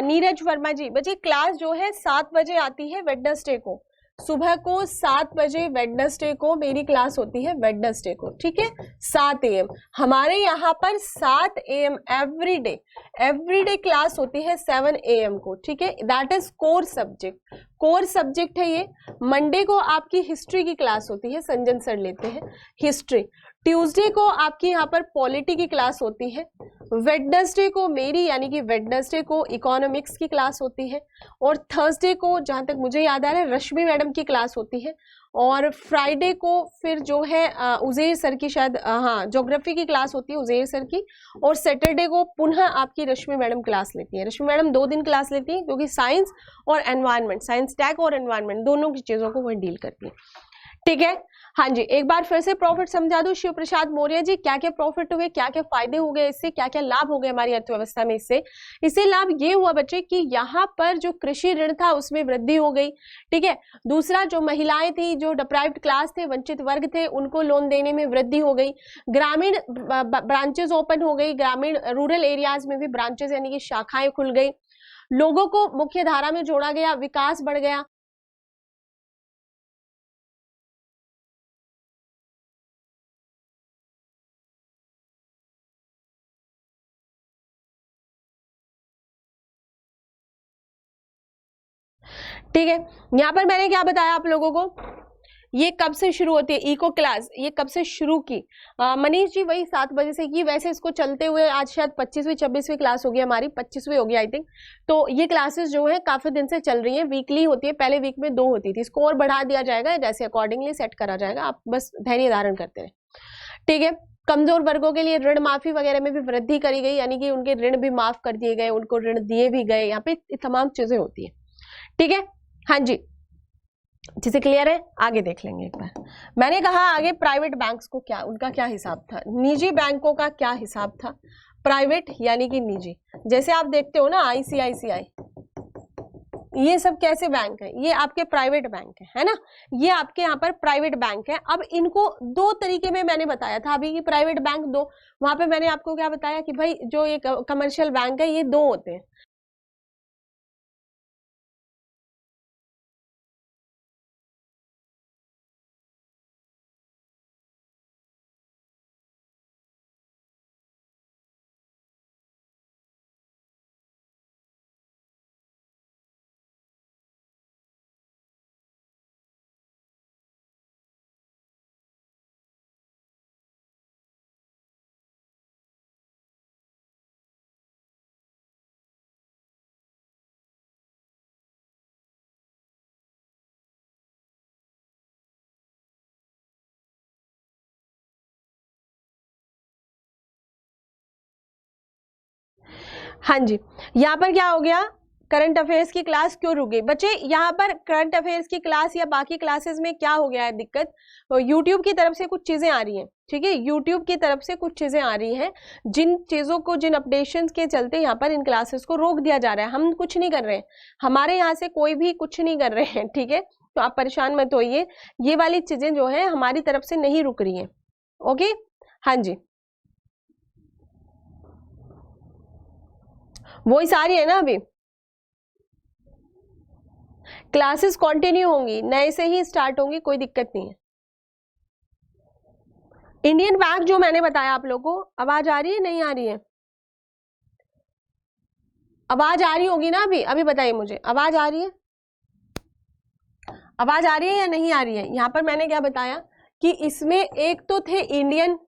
नीरज वर्मा जी, बच्चे क्लास जो है 7 बजे आती है वेडनेसडे को, सुबह को 7 बजे वेडनेसडे को मेरी क्लास होती है, वेडनेसडे को। ठीक है, 7 AM हमारे यहाँ पर 7 AM एवरीडे क्लास होती है 7 AM को। ठीक है, दैट इज कोर सब्जेक्ट है ये। मंडे को आपकी हिस्ट्री की क्लास होती है, संजन सर लेते हैं हिस्ट्री। ट्यूसडे को आपकी यहाँ पर पॉलिटी की क्लास होती है। वेडनेसडे को मेरी, यानी कि वेडनेसडे को इकोनॉमिक्स की क्लास होती है, और थर्सडे को जहां तक मुझे याद आ रहा है रश्मि मैडम की क्लास होती है, और फ्राइडे को फिर जो है उजैर सर की शायद हाँ ज्योग्राफी की क्लास होती है उजैर सर की, और सैटरडे को पुनः आपकी रश्मि मैडम क्लास लेती है। रश्मि मैडम 2 दिन क्लास लेती है, क्योंकि साइंस और एनवायरनमेंट, साइंस टैग और एनवायरनमेंट दोनों की चीजों को वह डील करती है। ठीक है, हाँ जी, एक बार फिर से प्रॉफिट समझा दो। शिव प्रसाद मौर्य जी, क्या क्या प्रॉफिट हुए, क्या क्या फायदे हो गए इससे, क्या क्या लाभ हो गए हमारी अर्थव्यवस्था में इससे लाभ ये हुआ बच्चे कि यहाँ पर जो कृषि ऋण था उसमें वृद्धि हो गई। ठीक है, दूसरा जो महिलाएं थी, जो डिप्राइव्ड क्लास थे, वंचित वर्ग थे, उनको लोन देने में वृद्धि हो गई। ग्रामीण ब्रांचेस ओपन हो गई, ग्रामीण रूरल एरियाज में भी ब्रांचेस यानी कि शाखाएं खुल गई, लोगों को मुख्य धारा में जोड़ा गया, विकास बढ़ गया। ठीक है, यहाँ पर मैंने क्या बताया आप लोगों को, ये कब से शुरू होती है इको क्लास, ये कब से शुरू की? मनीष जी वही 7 बजे से की। वैसे इसको चलते हुए आज शायद 25वीं 26वीं क्लास होगी हमारी, 25वीं होगी आई थिंक। तो ये क्लासेस जो है काफी दिन से चल रही है, वीकली होती है, पहले वीक में 2 होती थी, इसको और बढ़ा दिया जाएगा, जैसे अकॉर्डिंगली सेट करा जाएगा, आप बस धैर्य धारण करते रहे। ठीक है, कमजोर वर्गों के लिए ऋण माफी वगैरह में भी वृद्धि करी गई, यानी कि उनके ऋण भी माफ कर दिए गए, उनको ऋण दिए भी गए, यहाँ पे तमाम चीजें होती है। ठीक है, हाँ जी, चीजें क्लियर है? आगे देख लेंगे एक बार। मैंने कहा आगे प्राइवेट बैंक्स को क्या, उनका क्या हिसाब था, निजी बैंकों का क्या हिसाब था, प्राइवेट यानी कि निजी। जैसे आप देखते हो ना आईसीआईसीआई, ये सब कैसे बैंक है, ये आपके प्राइवेट बैंक है ना, ये आपके यहाँ पर प्राइवेट बैंक है। अब इनको 2 तरीके में मैंने बताया था अभी कि प्राइवेट बैंक 2, वहां पे मैंने आपको क्या बताया कि भाई जो ये कमर्शियल बैंक है ये 2 होते हैं, हाँ जी, यहाँ पर क्या हो गया, करंट अफेयर्स की क्लास क्यों रुक गई बच्चे? यहाँ पर करंट अफेयर्स की क्लास या बाकी क्लासेस में क्या हो गया है दिक्कत, तो यूट्यूब की तरफ से कुछ चीजें आ रही हैं, ठीक है, यूट्यूब की तरफ से कुछ चीजें आ रही हैं, जिन चीजों को, जिन अपडेशन के चलते यहाँ पर इन क्लासेस को रोक दिया जा रहा है। हम कुछ नहीं कर रहे हैं, हमारे यहाँ से कोई भी कुछ नहीं कर रहे हैं, ठीक है, तो आप परेशान मत होइए, ये वाली चीजें जो है हमारी तरफ से नहीं रुक रही हैं। ओके, हाँ जी, वॉइस आ रही है ना? अभी क्लासेस कंटिन्यू होंगी, नए से ही स्टार्ट होंगी, कोई दिक्कत नहीं है। इंडियन बैंक जो मैंने बताया आप लोगों को, आवाज आ रही है नहीं आ रही है? आवाज आ रही होगी ना? अभी अभी बताइए मुझे, आवाज आ रही है? आवाज आ रही है या नहीं आ रही है? यहां पर मैंने क्या बताया कि इसमें एक तो थे इंडियन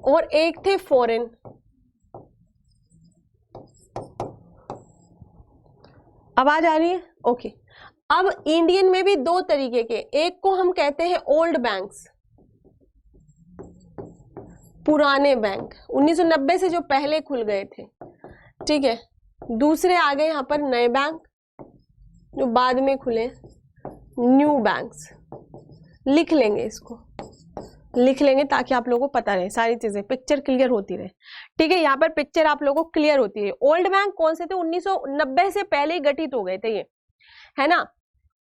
और एक थे फॉरेन। आवाज आ रही है? ओके। अब इंडियन में भी दो तरीके के, एक को हम कहते हैं ओल्ड बैंक्स, पुराने बैंक 1990 से जो पहले खुल गए थे, ठीक है। दूसरे आ गए यहाँ पर नए बैंक जो बाद में खुले, न्यू बैंक्स। लिख लेंगे, इसको लिख लेंगे ताकि आप लोगों को पता रहे, सारी चीजें पिक्चर क्लियर होती रहे, ठीक है। यहाँ पर पिक्चर आप लोगों को क्लियर होती है। ओल्ड बैंक कौन से थे? 1990 से पहले ही गठित हो गए थे ये, है ना?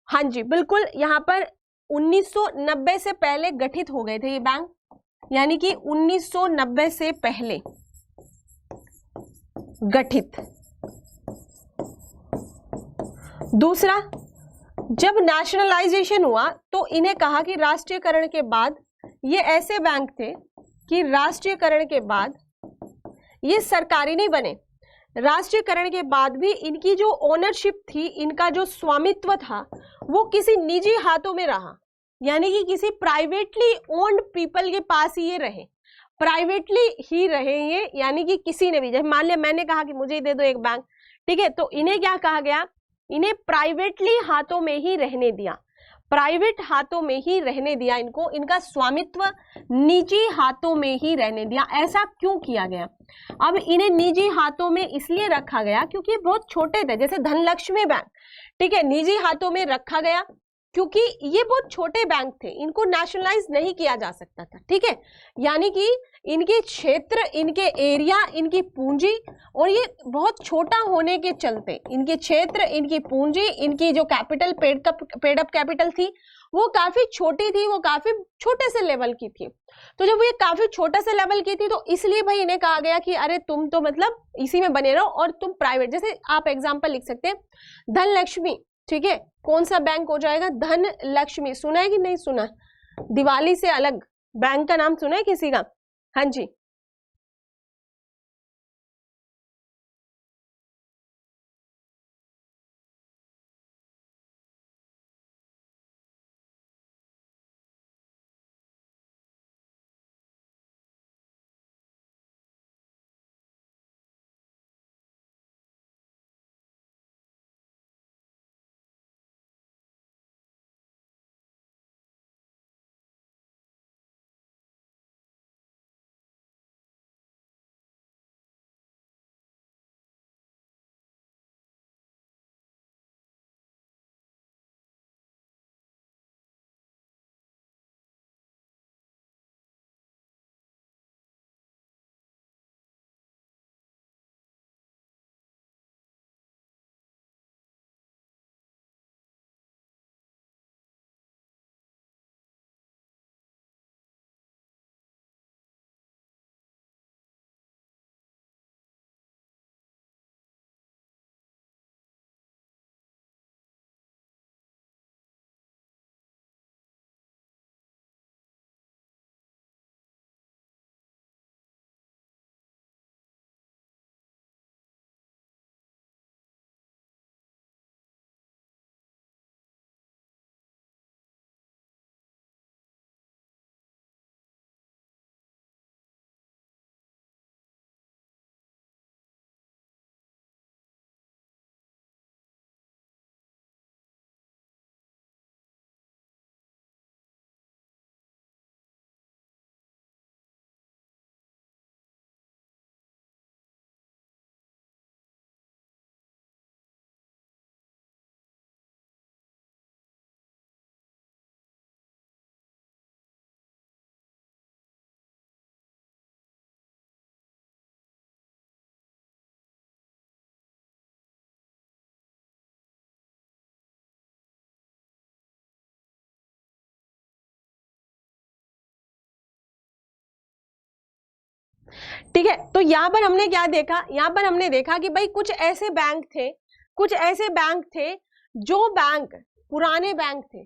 हाँ जी बिल्कुल, यहाँ पर 1990 से पहले गठित हो गए थे ये बैंक, यानी कि 1990 से पहले गठित। दूसरा, जब नेशनलाइजेशन हुआ तो इन्हें कहा कि राष्ट्रीयकरण के बाद ये ऐसे बैंक थे कि राष्ट्रीयकरण के बाद ये सरकारी नहीं बने, राष्ट्रीयकरण के बाद भी इनकी जो ओनरशिप थी, इनका जो स्वामित्व था, वो किसी निजी हाथों में रहा, यानी कि किसी प्राइवेटली ओन्ड पीपल के पास ही ये रहे, प्राइवेटली ही रहे ये, यानी कि किसी ने भी, जैसे मान लिया मैंने कहा कि मुझे दे दो एक बैंक, ठीक है, तो इन्हें क्या कहा गया, इन्हें प्राइवेटली हाथों में ही रहने दिया, प्राइवेट हाथों में ही रहने दिया इनको, इनका स्वामित्व निजी हाथों में ही रहने दिया। ऐसा क्यों किया गया? अब इन्हें निजी हाथों में इसलिए रखा गया क्योंकि ये बहुत छोटे थे, जैसे धनलक्ष्मी बैंक, ठीक है, निजी हाथों में रखा गया क्योंकि ये बहुत छोटे बैंक थे, इनको नेशनलाइज नहीं किया जा सकता था, ठीक है, यानी कि इनके क्षेत्र, इनके एरिया, इनकी पूंजी, और ये बहुत छोटा होने के चलते इनके क्षेत्र, इनकी पूंजी, इनकी जो कैपिटल पेड अप कैपिटल थी वो काफी छोटी थी, वो काफी छोटे से लेवल की थी। तो जब ये काफी छोटे से लेवल की थी तो इसलिए भाई इन्हें कहा गया कि अरे तुम तो मतलब इसी में बने रहो और तुम प्राइवेट, जैसे आप एग्जाम्पल लिख सकते हैं धनलक्ष्मी, ठीक है, कौन सा बैंक हो जाएगा? धन लक्ष्मी। सुना है कि नहीं सुना? दिवाली से अलग बैंक का नाम सुना है किसी का? हाँ जी, ठीक है, तो यहाँ पर हमने क्या देखा, यहाँ पर हमने देखा कि भाई कुछ ऐसे बैंक थे जो बैंक पुराने बैंक थे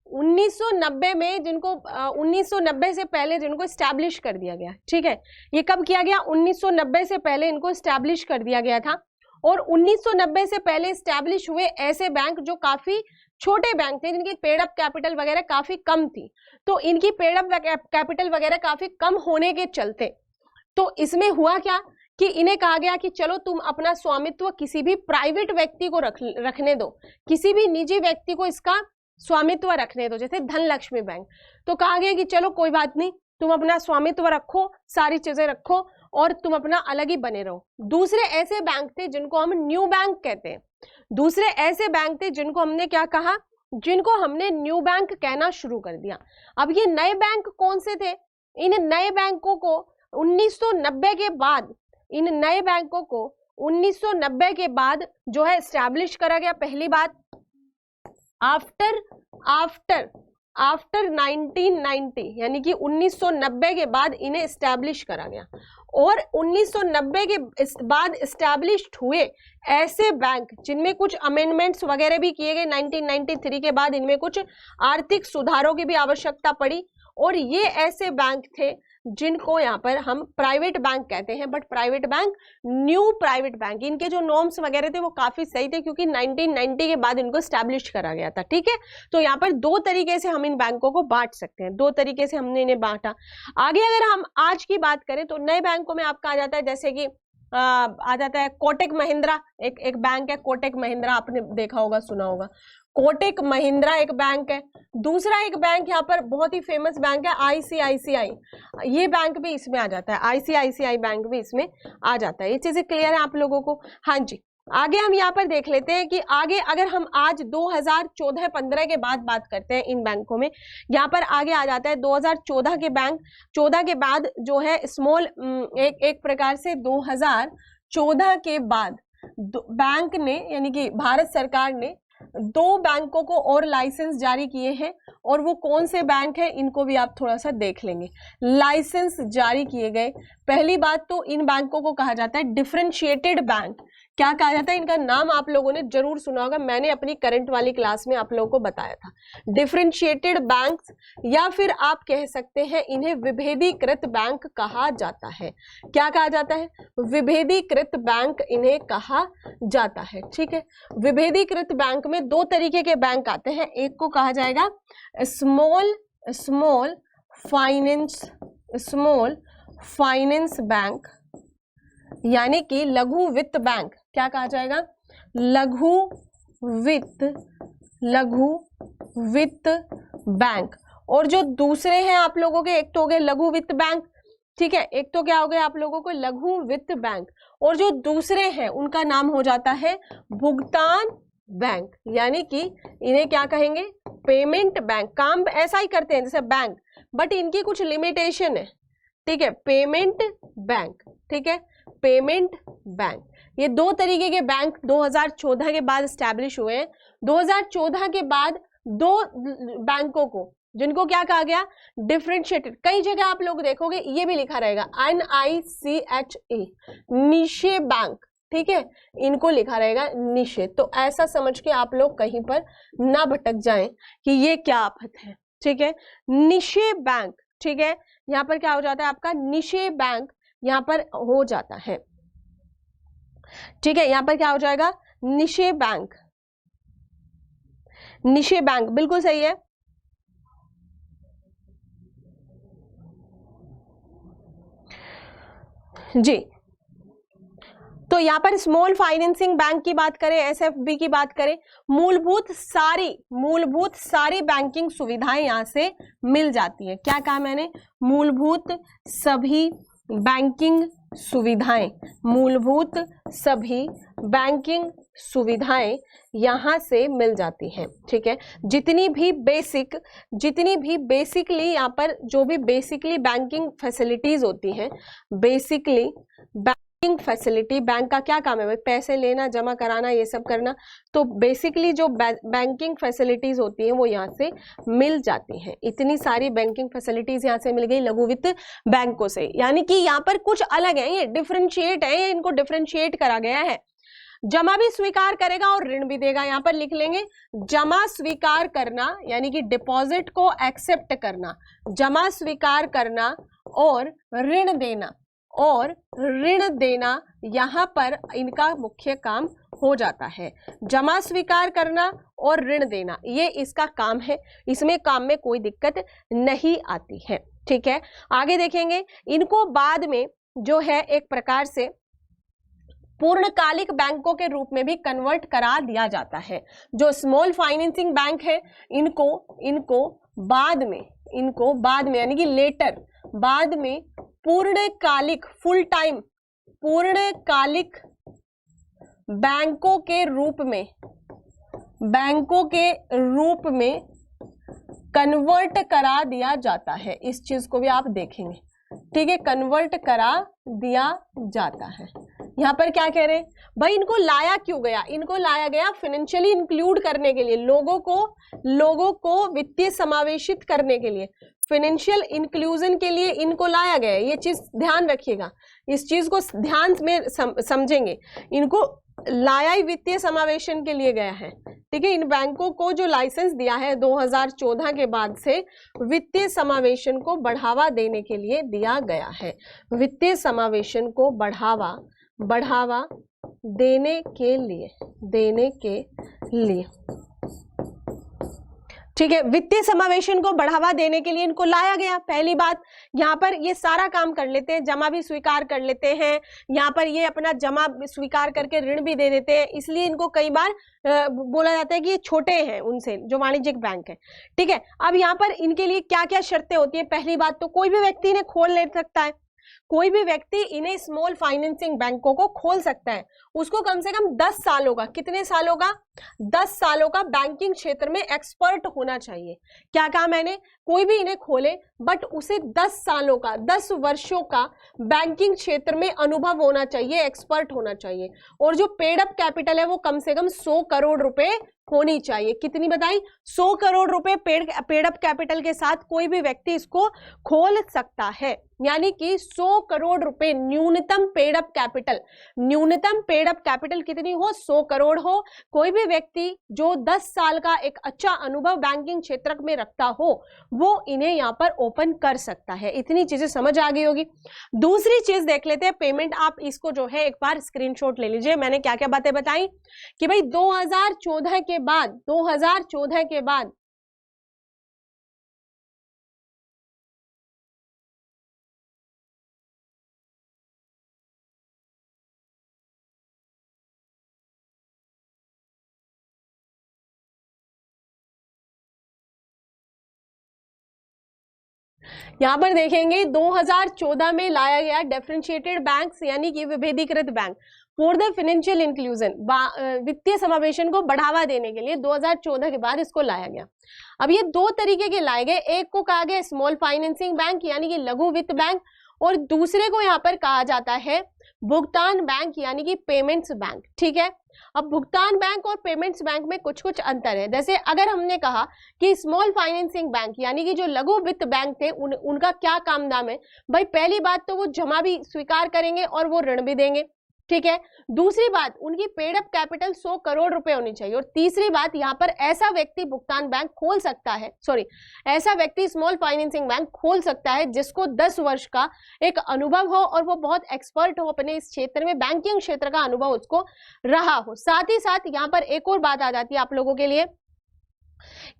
1990 में, जिनको 1990 से पहले जिनको स्टैब्लिश कर दिया गया। ठीक है, ये कब किया गया, 1990 से पहले इनको स्टैब्लिश कर दिया गया था। और 1990 से पहले स्टैब्लिश हुए ऐसे बैंक जो काफी छोटे बैंक थे, जिनकी पेड अप कैपिटल वगैरह काफी कम थी, तो इनकी पेड अप कैपिटल वगैरह काफी कम होने के चलते तो इसमें हुआ क्या कि इन्हें कहा गया कि चलो तुम अपना स्वामित्व किसी भी प्राइवेट व्यक्ति को रखने दो, किसी भी निजी व्यक्ति को इसका स्वामित्व रखने दो, जैसे धनलक्ष्मी बैंक। तो कहा गया कि चलो कोई बात नहीं, तुम अपना स्वामित्व रखो, सारी चीजें रखो और तुम अपना अलग ही बने रहो। दूसरे ऐसे बैंक थे जिनको हम न्यू बैंक कहते हैं, दूसरे ऐसे बैंक थे जिनको हमने क्या कहा, जिनको हमने न्यू बैंक कहना शुरू कर दिया। अब ये नए बैंक कौन से थे, इन नए बैंकों को 1990 के बाद, इन नए बैंकों को 1990 के बाद जो है स्टैब्लिश करा गया। पहली बात, आफ्टर 1990 यानी कि 1990 के बाद इन्हें स्टैब्लिश करा गया। और 1990 के बाद स्टैब्लिश्ड हुए ऐसे बैंक जिनमें कुछ अमेंडमेंट्स वगैरह भी किए गए 1993 के बाद, इनमें कुछ आर्थिक सुधारों की भी आवश्यकता पड़ी, और ये ऐसे बैंक थे जिनको यहाँ पर हम प्राइवेट बैंक कहते हैं। But private bank, new private bank, इनके जो नॉर्म्स वगैरह थे वो काफी सही थे क्योंकि 1990 के बाद इनको स्टैब्लिश करा गया था। ठीक है, तो यहाँ पर दो तरीके से हम इन बैंकों को बांट सकते हैं, दो तरीके से हमने इन्हें बांटा। आगे अगर हम आज की बात करें तो नए बैंकों में आपका आ जाता है, जैसे कि आ जाता है कोटक महिंद्रा, एक बैंक है कोटक महिंद्रा, आपने देखा होगा, सुना होगा, कोटक महिंद्रा एक बैंक है। दूसरा एक बैंक यहाँ पर बहुत ही फेमस बैंक है आईसीआईसीआई, ये बैंक भी इसमें आ जाता है, आईसीआईसीआई बैंक भी इसमें आ जाता है। ये चीजें क्लियर है आप लोगों को? हाँ जी, आगे हम यहाँ पर देख लेते हैं कि आगे अगर हम आज 2014-15 के बाद बात करते हैं इन बैंकों में, यहाँ पर आगे आ जाता है 2014 के बैंक, 14 के बाद जो है स्मॉल, एक प्रकार से 2014 के बाद बैंक ने यानी कि भारत सरकार ने दो बैंकों को और लाइसेंस जारी किए हैं, और वो कौन से बैंक है इनको भी आप थोड़ा सा देख लेंगे। लाइसेंस जारी किए गए, पहली बात तो इन बैंकों को कहा जाता है डिफरेंशिएटेड बैंक। क्या कहा जाता है, इनका नाम आप लोगों ने जरूर सुना होगा, मैंने अपनी करंट वाली क्लास में आप लोगों को बताया था, डिफरेंशिएटेड बैंक्स, या फिर आप कह सकते हैं इन्हें विभेदीकृत बैंक कहा जाता है। क्या कहा जाता है, विभेदीकृत बैंक इन्हें कहा जाता है। ठीक है, विभेदीकृत बैंक में दो तरीके के बैंक आते हैं, एक को कहा जाएगा स्मॉल फाइनेंस बैंक, यानी कि लघु वित्त बैंक। क्या कहा जाएगा, लघु वित्त बैंक। और जो दूसरे हैं आप लोगों के, एक तो हो गए लघु वित्त बैंक, ठीक है, एक तो क्या हो गया आप लोगों को लघु वित्त बैंक, और जो दूसरे हैं उनका नाम हो जाता है भुगतान बैंक, यानी कि इन्हें क्या कहेंगे, पेमेंट बैंक। काम ऐसा ही करते हैं जैसे बैंक, बट इनकी कुछ लिमिटेशन है। ठीक है, पेमेंट बैंक, ठीक है, पेमेंट बैंक। ये दो तरीके के बैंक 2014 के बाद स्टैब्लिश हुए हैं। 2014 के बाद दो बैंकों को, जिनको क्या कहा गया, डिफरेंशिएटेड, कई जगह आप लोग देखोगे ये भी लिखा रहेगा NICHE, निशे बैंक। ठीक है, इनको लिखा रहेगा निशे, तो ऐसा समझ के आप लोग कहीं पर ना भटक जाएं कि ये क्या आफत है। ठीक है, निशे बैंक, ठीक है, यहाँ पर क्या हो जाता है आपका, निशे बैंक यहाँ पर हो जाता है। ठीक है, यहाँ पर क्या हो जाएगा, निशे बैंक, निशे बैंक, बिल्कुल सही है। जी, तो यहाँ पर स्मॉल फाइनेंसिंग बैंक की बात करें, SFB की बात करें, मूलभूत सारी बैंकिंग सुविधाएं यहाँ से मिल जाती है। क्या कहा मैंने, मूलभूत सभी बैंकिंग सुविधाएं, मूलभूत सभी बैंकिंग सुविधाएं यहाँ से मिल जाती हैं। ठीक है, जितनी भी बेसिकली यहाँ पर जो भी बेसिकली बैंकिंग फैसिलिटीज होती हैं, बेसिकली फैसिलिटी, बैंक का क्या काम है भाई, पैसे लेना, जमा कराना, ये सब करना। तो बेसिकली जो बैंकिंग फैसिलिटीज होती हैं वो यहाँ से मिल जाती हैं। इतनी सारी बैंकिंग फैसिलिटीज यहाँ से मिल गई लघु वित्त बैंकों से, यानी कि यहाँ पर कुछ अलग है, ये डिफरेंशिएट है, इनको डिफरेंशिएट करा गया है। जमा भी स्वीकार करेगा और ऋण भी देगा। यहां पर लिख लेंगे जमा स्वीकार करना, यानी कि डिपॉजिट को एक्सेप्ट करना, जमा स्वीकार करना और ऋण देना, और ऋण देना यहां पर इनका मुख्य काम हो जाता है। जमा स्वीकार करना और ऋण देना, ये इसका काम है, इसमें काम में कोई दिक्कत नहीं आती है। ठीक है, आगे देखेंगे। इनको बाद में जो है एक प्रकार से पूर्णकालिक बैंकों के रूप में भी कन्वर्ट करा दिया जाता है। जो स्मॉल फाइनेंसिंग बैंक है इनको बाद में यानी कि लेटर, बाद में पूर्णकालिक, फुल टाइम पूर्णकालिक बैंकों के रूप में कन्वर्ट करा दिया जाता है। इस चीज को भी आप देखेंगे, ठीक है, कन्वर्ट करा दिया जाता है। यहां पर क्या कह रहे हैं भाई, इनको लाया क्यों गया, इनको लाया गया फाइनेंशियली इंक्लूड करने के लिए, लोगों को वित्तीय समावेशित करने के लिए, फाइनेंशियल इंक्लूजन के लिए इनको लाया गया है। ये चीज ध्यान रखिएगा, इस चीज को ध्यान में समझेंगे। इनको लाया ही वित्तीय समावेशन के लिए गया है। ठीक है, इन बैंकों को जो लाइसेंस दिया है 2014 के बाद से वित्तीय समावेशन को बढ़ावा देने के लिए दिया गया है। वित्तीय समावेशन को बढ़ावा देने के लिए ठीक है, वित्तीय समावेशन को बढ़ावा देने के लिए इनको लाया गया। पहली बात, यहाँ पर ये सारा काम कर लेते हैं, जमा भी स्वीकार कर लेते हैं, यहाँ पर ये अपना जमा स्वीकार करके ऋण भी दे देते हैं, इसलिए इनको कई बार बोला जाता है कि ये छोटे हैं उनसे जो वाणिज्यिक बैंक है। ठीक है, अब यहाँ पर इनके लिए क्या क्या शर्तें होती है। पहली बात तो कोई भी व्यक्ति इन्हें खोल ले सकता है, कोई भी व्यक्ति इन्हें स्मॉल फाइनेंसिंग बैंकों को खोल सकता है। उसको कम से कम 10 सालों का, कितने सालों का, 10 सालों का बैंकिंग क्षेत्र में एक्सपर्ट होना चाहिए। क्या कहा मैंने, कोई भी इन्हें खोले बट उसे 10 सालों का, 10 वर्षों का बैंकिंग क्षेत्र में अनुभव होना चाहिए, एक्सपर्ट होना चाहिए। और जो पेड अप कैपिटल है वो कम से कम 100 करोड़ रुपए होनी चाहिए। कितनी बताई, 100 करोड़ रुपए पेड अप कैपिटल के साथ कोई भी व्यक्ति इसको खोल सकता है। यानी कि 100 करोड़ रुपए न्यूनतम पेड अप कैपिटल, न्यूनतम पेड अप कैपिटल कितनी हो, 100 करोड़ हो। कोई भी व्यक्ति जो 10 साल का एक अच्छा अनुभव बैंकिंग क्षेत्र में रखता हो वो इन्हें यहाँ पर ओपन कर सकता है। इतनी चीजें समझ आ गई होगी। दूसरी चीज देख लेते हैं, पेमेंट। आप इसको जो है एक बार स्क्रीनशॉट ले लीजिए। मैंने क्या क्या बातें बताई कि भाई 2014 के बाद यहां पर देखेंगे 2014 में लाया गया डिफरेंशिएटेड बैंक्स, यानी कि विभेदीकृत bank for the financial inclusion, वित्तीय समावेशन को बढ़ावा देने के लिए 2014 के बाद इसको लाया गया। अब ये दो तरीके के लाए गए, एक को कहा गया स्मॉल फाइनेंसिंग बैंक यानी कि लघु वित्त बैंक, और दूसरे को यहाँ पर कहा जाता है भुगतान बैंक यानी कि पेमेंट्स बैंक। ठीक है, अब भुगतान बैंक और पेमेंट्स बैंक में कुछ कुछ अंतर है। जैसे अगर हमने कहा कि स्मॉल फाइनेंसिंग बैंक यानी कि जो लघु वित्त बैंक थे उनका क्या काम नाम है भाई, पहली बात तो वो जमा भी स्वीकार करेंगे और वो ऋण भी देंगे। ठीक है, दूसरी बात उनकी पेड अप कैपिटल 100 करोड़ रुपए होनी चाहिए, और तीसरी बात यहाँ पर ऐसा व्यक्ति भुगतान बैंक खोल सकता है, ऐसा व्यक्ति स्मॉल फाइनेंसिंग बैंक खोल सकता है जिसको 10 वर्ष का एक अनुभव हो और वो बहुत एक्सपर्ट हो अपने इस क्षेत्र में, बैंकिंग क्षेत्र का अनुभव उसको रहा हो। साथ ही साथ यहाँ पर एक और बात आ जाती है आप लोगों के लिए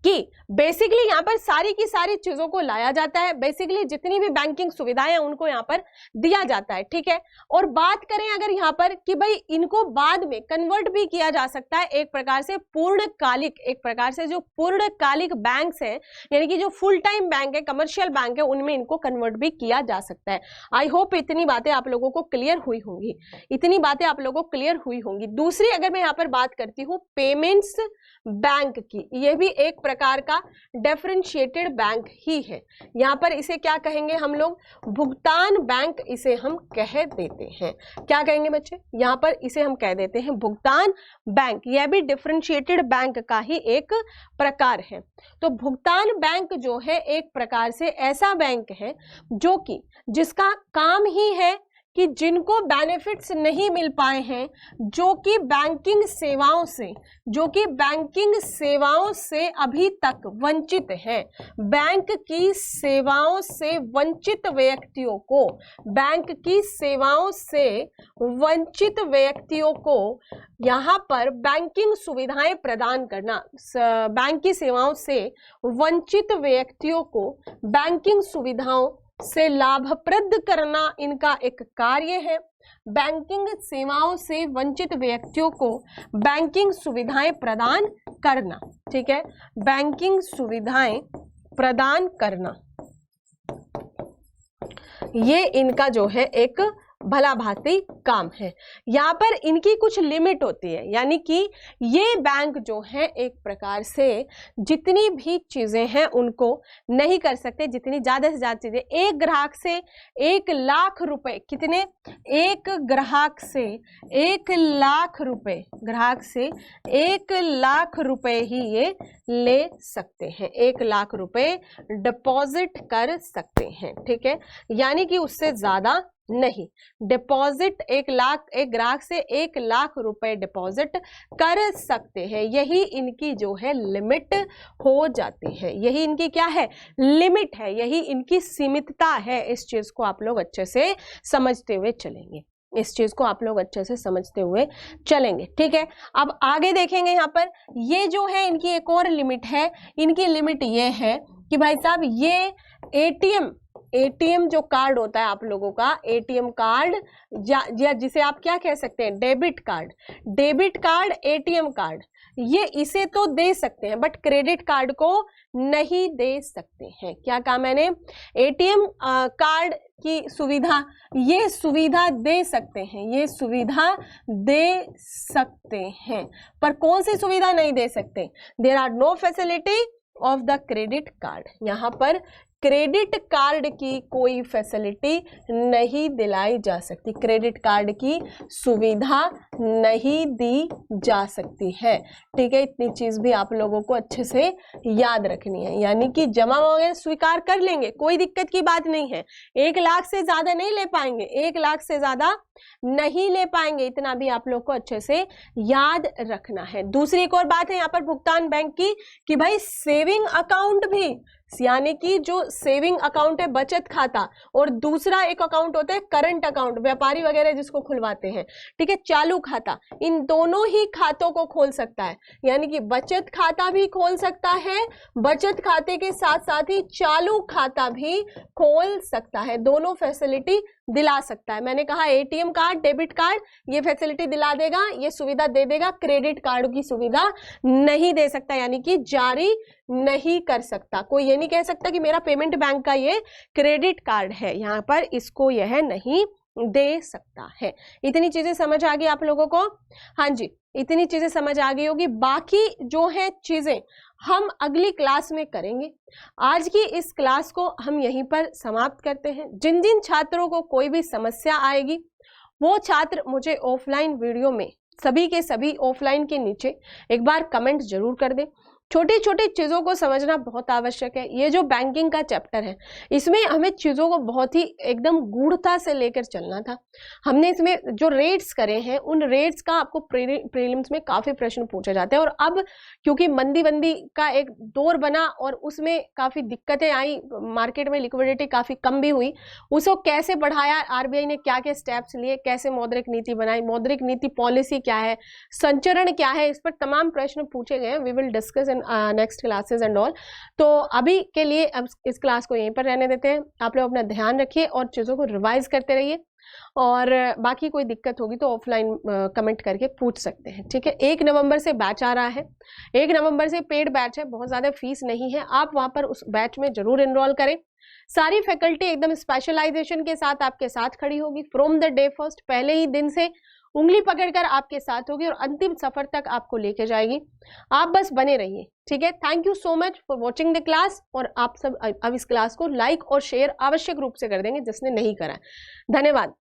कि बेसिकली यहाँ पर सारी की सारी चीजों को लाया जाता है, बेसिकली जितनी भी बैंकिंग सुविधाएं हैं उनको यहाँ पर दिया जाता है। ठीक है, और बात करें अगर यहाँ पर कि भाई इनको बाद में कन्वर्ट भी किया जा सकता है एक प्रकार से पूर्णकालिक, एक प्रकार से जो पूर्णकालिक बैंक्स हैं यानी कि जो फुल टाइम बैंक है, कमर्शियल बैंक है, उनमें इनको कन्वर्ट भी किया जा सकता है। आई होप इतनी बातें आप लोगों को क्लियर हुई होंगी, इतनी बातें आप लोगों को क्लियर हुई होंगी। दूसरी अगर मैं यहाँ पर बात करती हूँ पेमेंट्स बैंक की, ये भी एक प्रकार का डिफरेंशिएटेड बैंक ही है। यहाँ पर इसे क्या कहेंगे हम लोग, भुगतान बैंक इसे हम कह देते हैं। क्या कहेंगे बच्चे, यहाँ पर इसे हम कह देते हैं भुगतान बैंक। यह भी डिफरेंशिएटेड बैंक का ही एक प्रकार है। तो भुगतान बैंक जो है एक प्रकार से ऐसा बैंक है जो कि जिसका काम ही है कि जिनको बेनिफिट्स नहीं मिल पाए हैं, जो कि बैंकिंग सेवाओं से अभी तक वंचित हैं, बैंक की सेवाओं से वंचित व्यक्तियों को, बैंक की सेवाओं से वंचित व्यक्तियों को यहाँ पर बैंकिंग सुविधाएं प्रदान करना, बैंक की सेवाओं से वंचित व्यक्तियों को बैंकिंग सुविधाओं से लाभप्रद करना इनका एक कार्य है। बैंकिंग सेवाओं से वंचित व्यक्तियों को बैंकिंग सुविधाएं प्रदान करना, ठीक है, बैंकिंग सुविधाएं प्रदान करना, ये इनका जो है एक भला भांति काम है। यहाँ पर इनकी कुछ लिमिट होती है, यानी कि ये बैंक जो है एक प्रकार से जितनी भी चीजें हैं उनको नहीं कर सकते, जितनी ज्यादा से ज्यादा चीजें, एक ग्राहक से 1 लाख रुपए, कितने, एक ग्राहक से 1 लाख रुपए, ग्राहक से 1 लाख रुपए ही ये ले सकते हैं, 1 लाख रुपए डिपॉजिट कर सकते हैं, ठीक है, यानी कि उससे ज्यादा नहीं। डिपॉजिट 1 लाख, एक ग्राहक से 1 लाख रुपए डिपॉजिट कर सकते हैं, यही इनकी जो है लिमिट हो जाती है, यही इनकी क्या है, लिमिट है, यही इनकी सीमितता है। इस चीज को आप लोग अच्छे से समझते हुए चलेंगे, इस चीज को आप लोग अच्छे से समझते हुए चलेंगे, ठीक है। अब आगे देखेंगे, यहाँ पर ये जो है इनकी एक और लिमिट है। इनकी लिमिट ये है कि भाई साहब ये एटीएम जो कार्ड होता है आप लोगों का, एटीएम कार्ड या जिसे आप क्या कह सकते हैं, डेबिट कार्ड, एटीएम कार्ड, ये इसे तो दे सकते हैं बट क्रेडिट कार्ड को नहीं दे सकते हैं। क्या कहा मैंने, एटीएम कार्ड की सुविधा, ये सुविधा दे सकते हैं, ये सुविधा दे सकते हैं, पर कौन सी सुविधा नहीं दे सकते, there are no facility of the credit card. यहाँ पर क्रेडिट कार्ड की कोई फैसिलिटी नहीं दिलाई जा सकती, क्रेडिट कार्ड की सुविधा नहीं दी जा सकती है, ठीक है। इतनी चीज भी आप लोगों को अच्छे से याद रखनी है, यानी कि जमा वगैरह स्वीकार कर लेंगे, कोई दिक्कत की बात नहीं है, 1 लाख से ज्यादा नहीं ले पाएंगे, 1 लाख से ज्यादा नहीं ले पाएंगे, इतना भी आप लोग को अच्छे से याद रखना है। दूसरी एक और बात है यहाँ पर भुगतान बैंक की कि भाई सेविंग अकाउंट भी, यानी कि जो सेविंग अकाउंट है बचत खाता, और दूसरा एक अकाउंट होता है करंट अकाउंट, व्यापारी वगैरह जिसको खुलवाते हैं, ठीक है, चालू खाता, इन दोनों ही खातों को खोल सकता है, यानी कि बचत खाता भी खोल सकता है, बचत खाते के साथ साथ ही चालू खाता भी खोल सकता है, दोनों फैसिलिटी दिला सकता है। मैंने कहा एटीएम कार्ड, डेबिट कार्ड ये फैसिलिटी दिला देगा, ये सुविधा दे देगा, क्रेडिट कार्ड की सुविधा नहीं दे सकता, यानी कि जारी नहीं कर सकता। कोई ये नहीं कह सकता कि मेरा पेमेंट बैंक का ये क्रेडिट कार्ड है, यहाँ पर इसको यह नहीं दे सकता है। इतनी चीजें समझ आ गई आप लोगों को, हाँ जी, इतनी चीजें समझ आ गई होगी। बाकी जो है चीजें हम अगली क्लास में करेंगे। आज की इस क्लास को हम यहीं पर समाप्त करते हैं। जिन जिन छात्रों को कोई भी समस्या आएगी वो छात्र मुझे ऑफलाइन वीडियो में, सभी के सभी ऑफलाइन के नीचे एक बार कमेंट जरूर कर दें। छोटी छोटी चीज़ों को समझना बहुत आवश्यक है। ये जो बैंकिंग का चैप्टर है इसमें हमें चीज़ों को बहुत ही एकदम गूढ़ता से लेकर चलना था। हमने इसमें जो रेट्स करे हैं उन रेट्स का आपको प्रीलिम्स में काफ़ी प्रश्न पूछे जाते हैं, और अब क्योंकि मंदी का एक दौर बना और उसमें काफ़ी दिक्कतें आई, मार्केट में लिक्विडिटी काफ़ी कम भी हुई, उसको कैसे बढ़ाया, आरबीआई ने क्या क्या स्टेप्स लिए, कैसे मौद्रिक नीति बनाई, मौद्रिक नीति पॉलिसी क्या है, संचरण क्या है, इस पर तमाम प्रश्न पूछे गए हैं। We will discuss next classes and all. तो अभी के लिए अब इस क्लास को यहीं पर रहने देते हैं। आप लोग अपना ध्यान रखिए और चीज़ों को रिवाइज करते रहिए, और बाकी कोई दिक्कत होगी तो ऑफलाइन कमेंट करके पूछ सकते हैं, ठीक है। 1 नवंबर से बैच आ रहा है, 1 नवंबर से पेड बैच है, बहुत ज़्यादा फीस नहीं है, आप वहाँ पर उस बैच में जरूर इनरोल करें। सारी फैकल्टी एकदम स्पेशलाइजेशन के साथ आपके साथ खड़ी होगी फ्रॉम द डे फर्स्ट, पहले ही दिन से उंगली पकड़कर आपके साथ होगी और अंतिम सफर तक आपको लेके जाएगी। आप बस बने रहिए, ठीक है। Thank you so much for watching the class. और आप सब अब इस क्लास को लाइक और शेयर आवश्यक रूप से कर देंगे जिसने नहीं करा है। धन्यवाद।